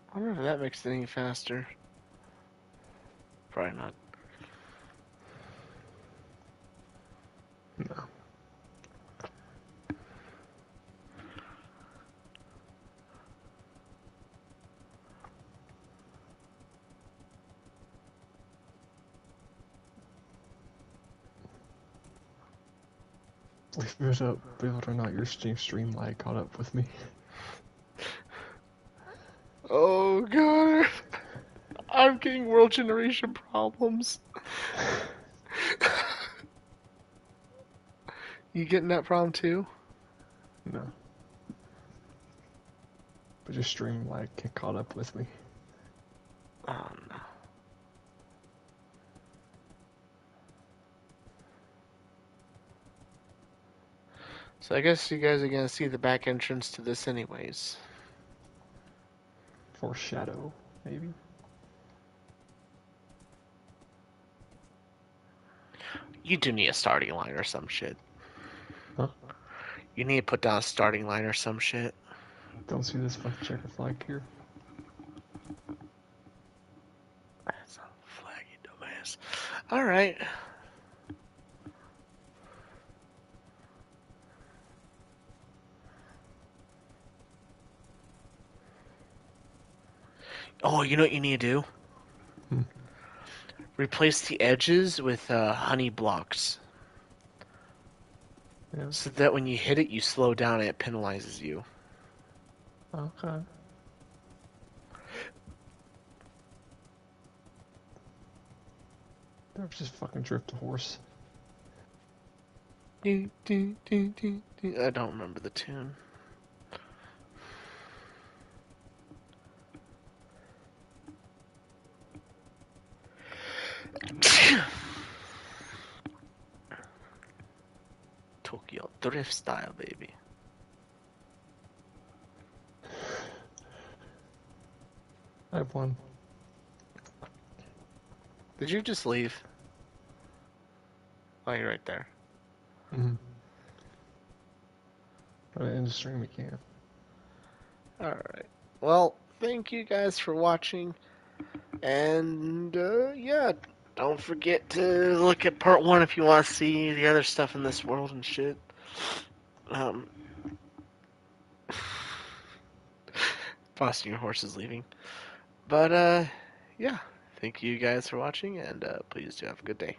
I wonder if that makes it any faster. Probably not. No. Believe it or not, your stream lag caught up with me. Oh god, I'm getting world generation problems. You getting that problem too? No. But your stream lag caught up with me. Oh no. So I guess you guys are gonna see the back entrance to this anyways. Foreshadow, maybe? You do need a starting line or some shit. Huh? You need to put down a starting line or some shit. Don't see this fucking checker flag here. That's not a flag, you dumbass. Alright. Oh, you know what you need to do? Hmm. Replace the edges with honey blocks. Yeah. So that when you hit it, you slow down and it penalizes you. Okay. That was just fucking drift a horse. I don't remember the tune. Tokyo Drift style, baby. I have one. Did you just leave? Oh, you're right there. Mm-hmm. But in the stream we can't. Alright. Well, thank you guys for watching. And, yeah, don't forget to look at part 1 if you want to see the other stuff in this world and shit. Boston, your horse is leaving. But, yeah, thank you guys for watching, and please do have a good day.